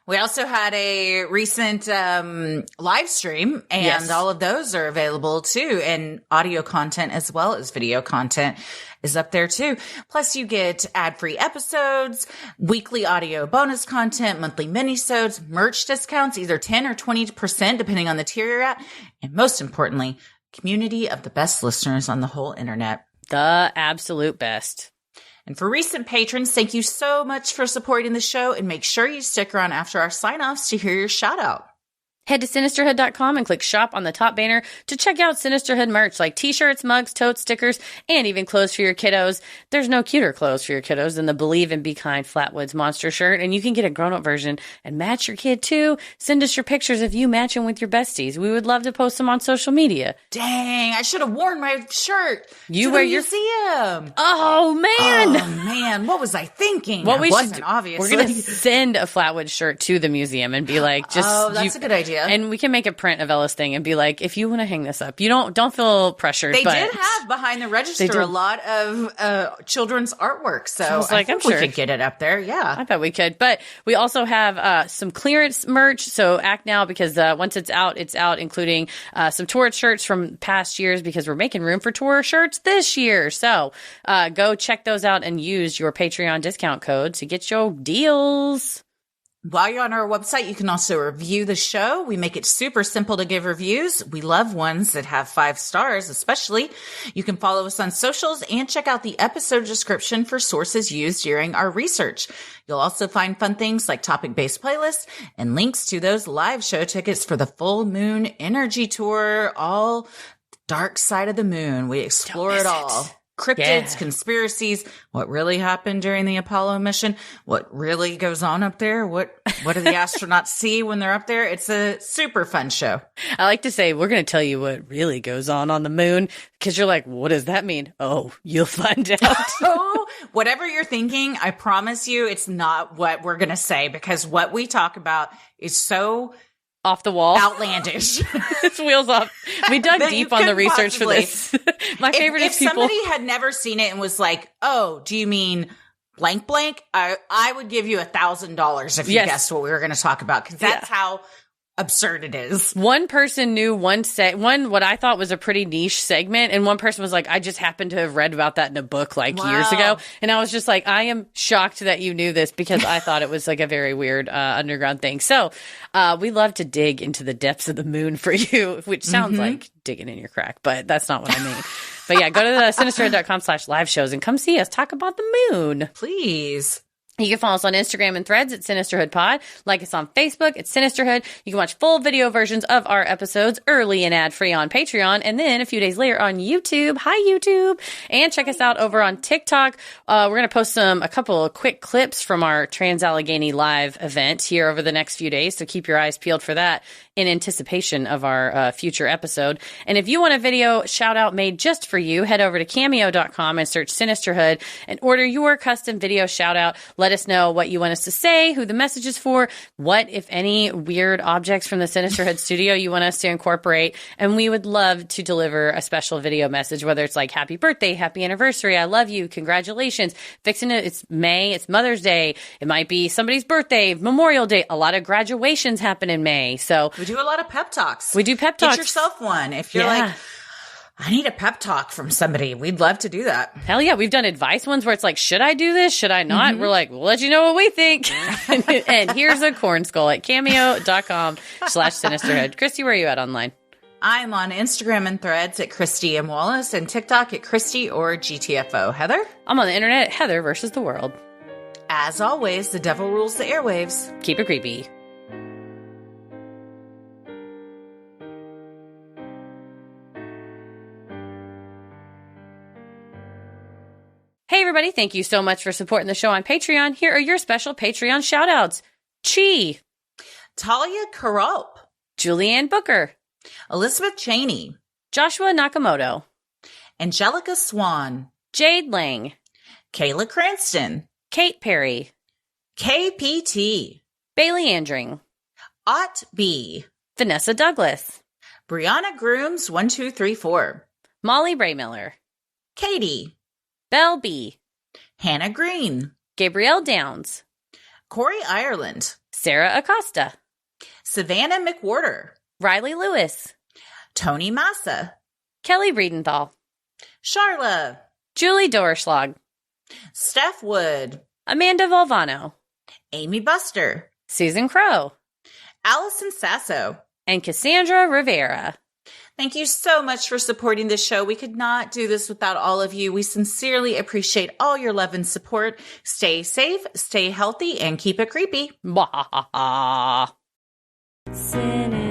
We also had a recent live stream, and all of those are available too. And audio content as well as video content is up there too. Plus you get ad-free episodes, weekly audio bonus content, monthly minisodes, merch discounts, either 10 or 20% depending on the tier you're at. And most importantly, community of the best listeners on the whole internet. The absolute best. And for recent patrons, thank you so much for supporting the show, and make sure you stick around after our sign-offs to hear your shout out. Head to Sinisterhood.com and click shop on the top banner to check out Sinisterhood merch like t-shirts, mugs, totes, stickers, and even clothes for your kiddos. There's no cuter clothes for your kiddos than the Believe and Be Kind Flatwoods monster shirt, and you can get a grown-up version and match your kid too. Send us your pictures of you matching with your besties. We would love to post them on social media. Dang, I should have worn my shirt you to wear the your museum. Oh man. Oh man, what was I thinking? What we wasn't, should obviously. We're going to send a Flatwood shirt to the museum and be like, that's a good idea. And we can make a print of Ella's thing and be like, if you want to hang this up, you don't feel pressured. They did have behind the register a lot of childrildren's artwork, so I was like, I'm sure we could get it up there. Yeah, I bet we could. But we also have some clearance merch, so act now, because once it's out, including some tour shirts from past years, because we're making room for tour shirts this year. So go check those out and use your Patreon discount code to get your deals. While you're on our website, you can also review the show. We make it super simple to give reviews. We love ones that have 5 stars, especially. You can follow us on socials and check out the episode description for sources used during our research. You'll also find fun things like topic-based playlists and links to those live show tickets for the Full Moon Energy Tour, all dark side of the moon. We explore it all. Cryptids, conspiracies, what really happened during the Apollo mission, what really goes on up there, what do the astronauts see when they're up there? It's a super fun show. I like to say, we're going to tell you what really goes on the moon, because you're like, what does that mean? Oh, you'll find out. Oh, whatever you're thinking, I promise you it's not what we're going to say, because what we talk about is so off the wall, outlandish. It's wheels off. We dug deep on the research for this. My favorite is people. If somebody had never seen it and was like, "Oh, do you mean blank blank?" I would give you $1,000 if you guessed what we were going to talk about, because that's how absurd it is. One person knew one what I thought was a pretty niche segment, and one person was like, I just happened to have read about that in a book years ago. And I was just like, I am shocked that you knew this, because I thought it was like a very weird underground thing. So we love to dig into the depths of the moon for you, which sounds like digging in your crack, but that's not what I mean. But yeah, go to the sinisterhood.com/live shows and come see us talk about the moon. Please. You can follow us on Instagram and Threads at Sinisterhood Pod. Like us on Facebook at Sinisterhood. You can watch full video versions of our episodes early and ad-free on Patreon, and then a few days later on YouTube. Hi, YouTube. And check us out over on TikTok. We're going to post a couple of quick clips from our Trans-Allegheny Live event here over the next few days, so keep your eyes peeled for that in anticipation of our future episode. And if you want a video shout-out made just for you, head over to Cameo.com and search Sinisterhood and order your custom video shout-out. Let us know what you want us to say, who the message is for, what, if any, weird objects from the Sinisterhood studio you want us to incorporate. And we would love to deliver a special video message, whether it's like happy birthday, happy anniversary, I love you, congratulations, fixing it, it's May, it's Mother's Day, it might be somebody's birthday, Memorial Day, a lot of graduations happen in May. So we do a lot of pep talks. We do pep talks. Get yourself one. If you're like, I need a pep talk from somebody. We'd love to do that. Hell yeah. We've done advice ones where it's like, should I do this? Should I not? We're like, we'll let you know what we think. And here's a corn skull at cameo.com/sinisterhood. Christy, where are you at online? I'm on Instagram and Threads at Christy M. Wallace and TikTok at Christy or GTFO. Heather? I'm on the internet at Heather versus the world. As always, the devil rules the airwaves. Keep it creepy. Hey everybody, thank you so much for supporting the show on Patreon. Here are your special Patreon shoutouts. Chi, Talia Karalp, Julianne Booker, Elizabeth Cheney, Joshua Nakamoto, Angelica Swan, Jade Lang, Kayla Cranston, Kate Perry, KPT, Bailey Andring, Ott B, Vanessa Douglas, Brianna Grooms 1234, Molly Braymiller, Katie, Belle B, Hannah Green, Gabrielle Downs, Corey Ireland, Sarah Acosta, Savannah McWhorter, Riley Lewis, Tony Massa, Kelly Breedenthal, Charla, Julie Dorschlag, Steph Wood, Amanda Volvano, Amy Buster, Susan Crow, Allison Sasso, and Cassandra Rivera. Thank you so much for supporting this show. We could not do this without all of you. We sincerely appreciate all your love and support. Stay safe, stay healthy, and keep it creepy. Bah. Sinister.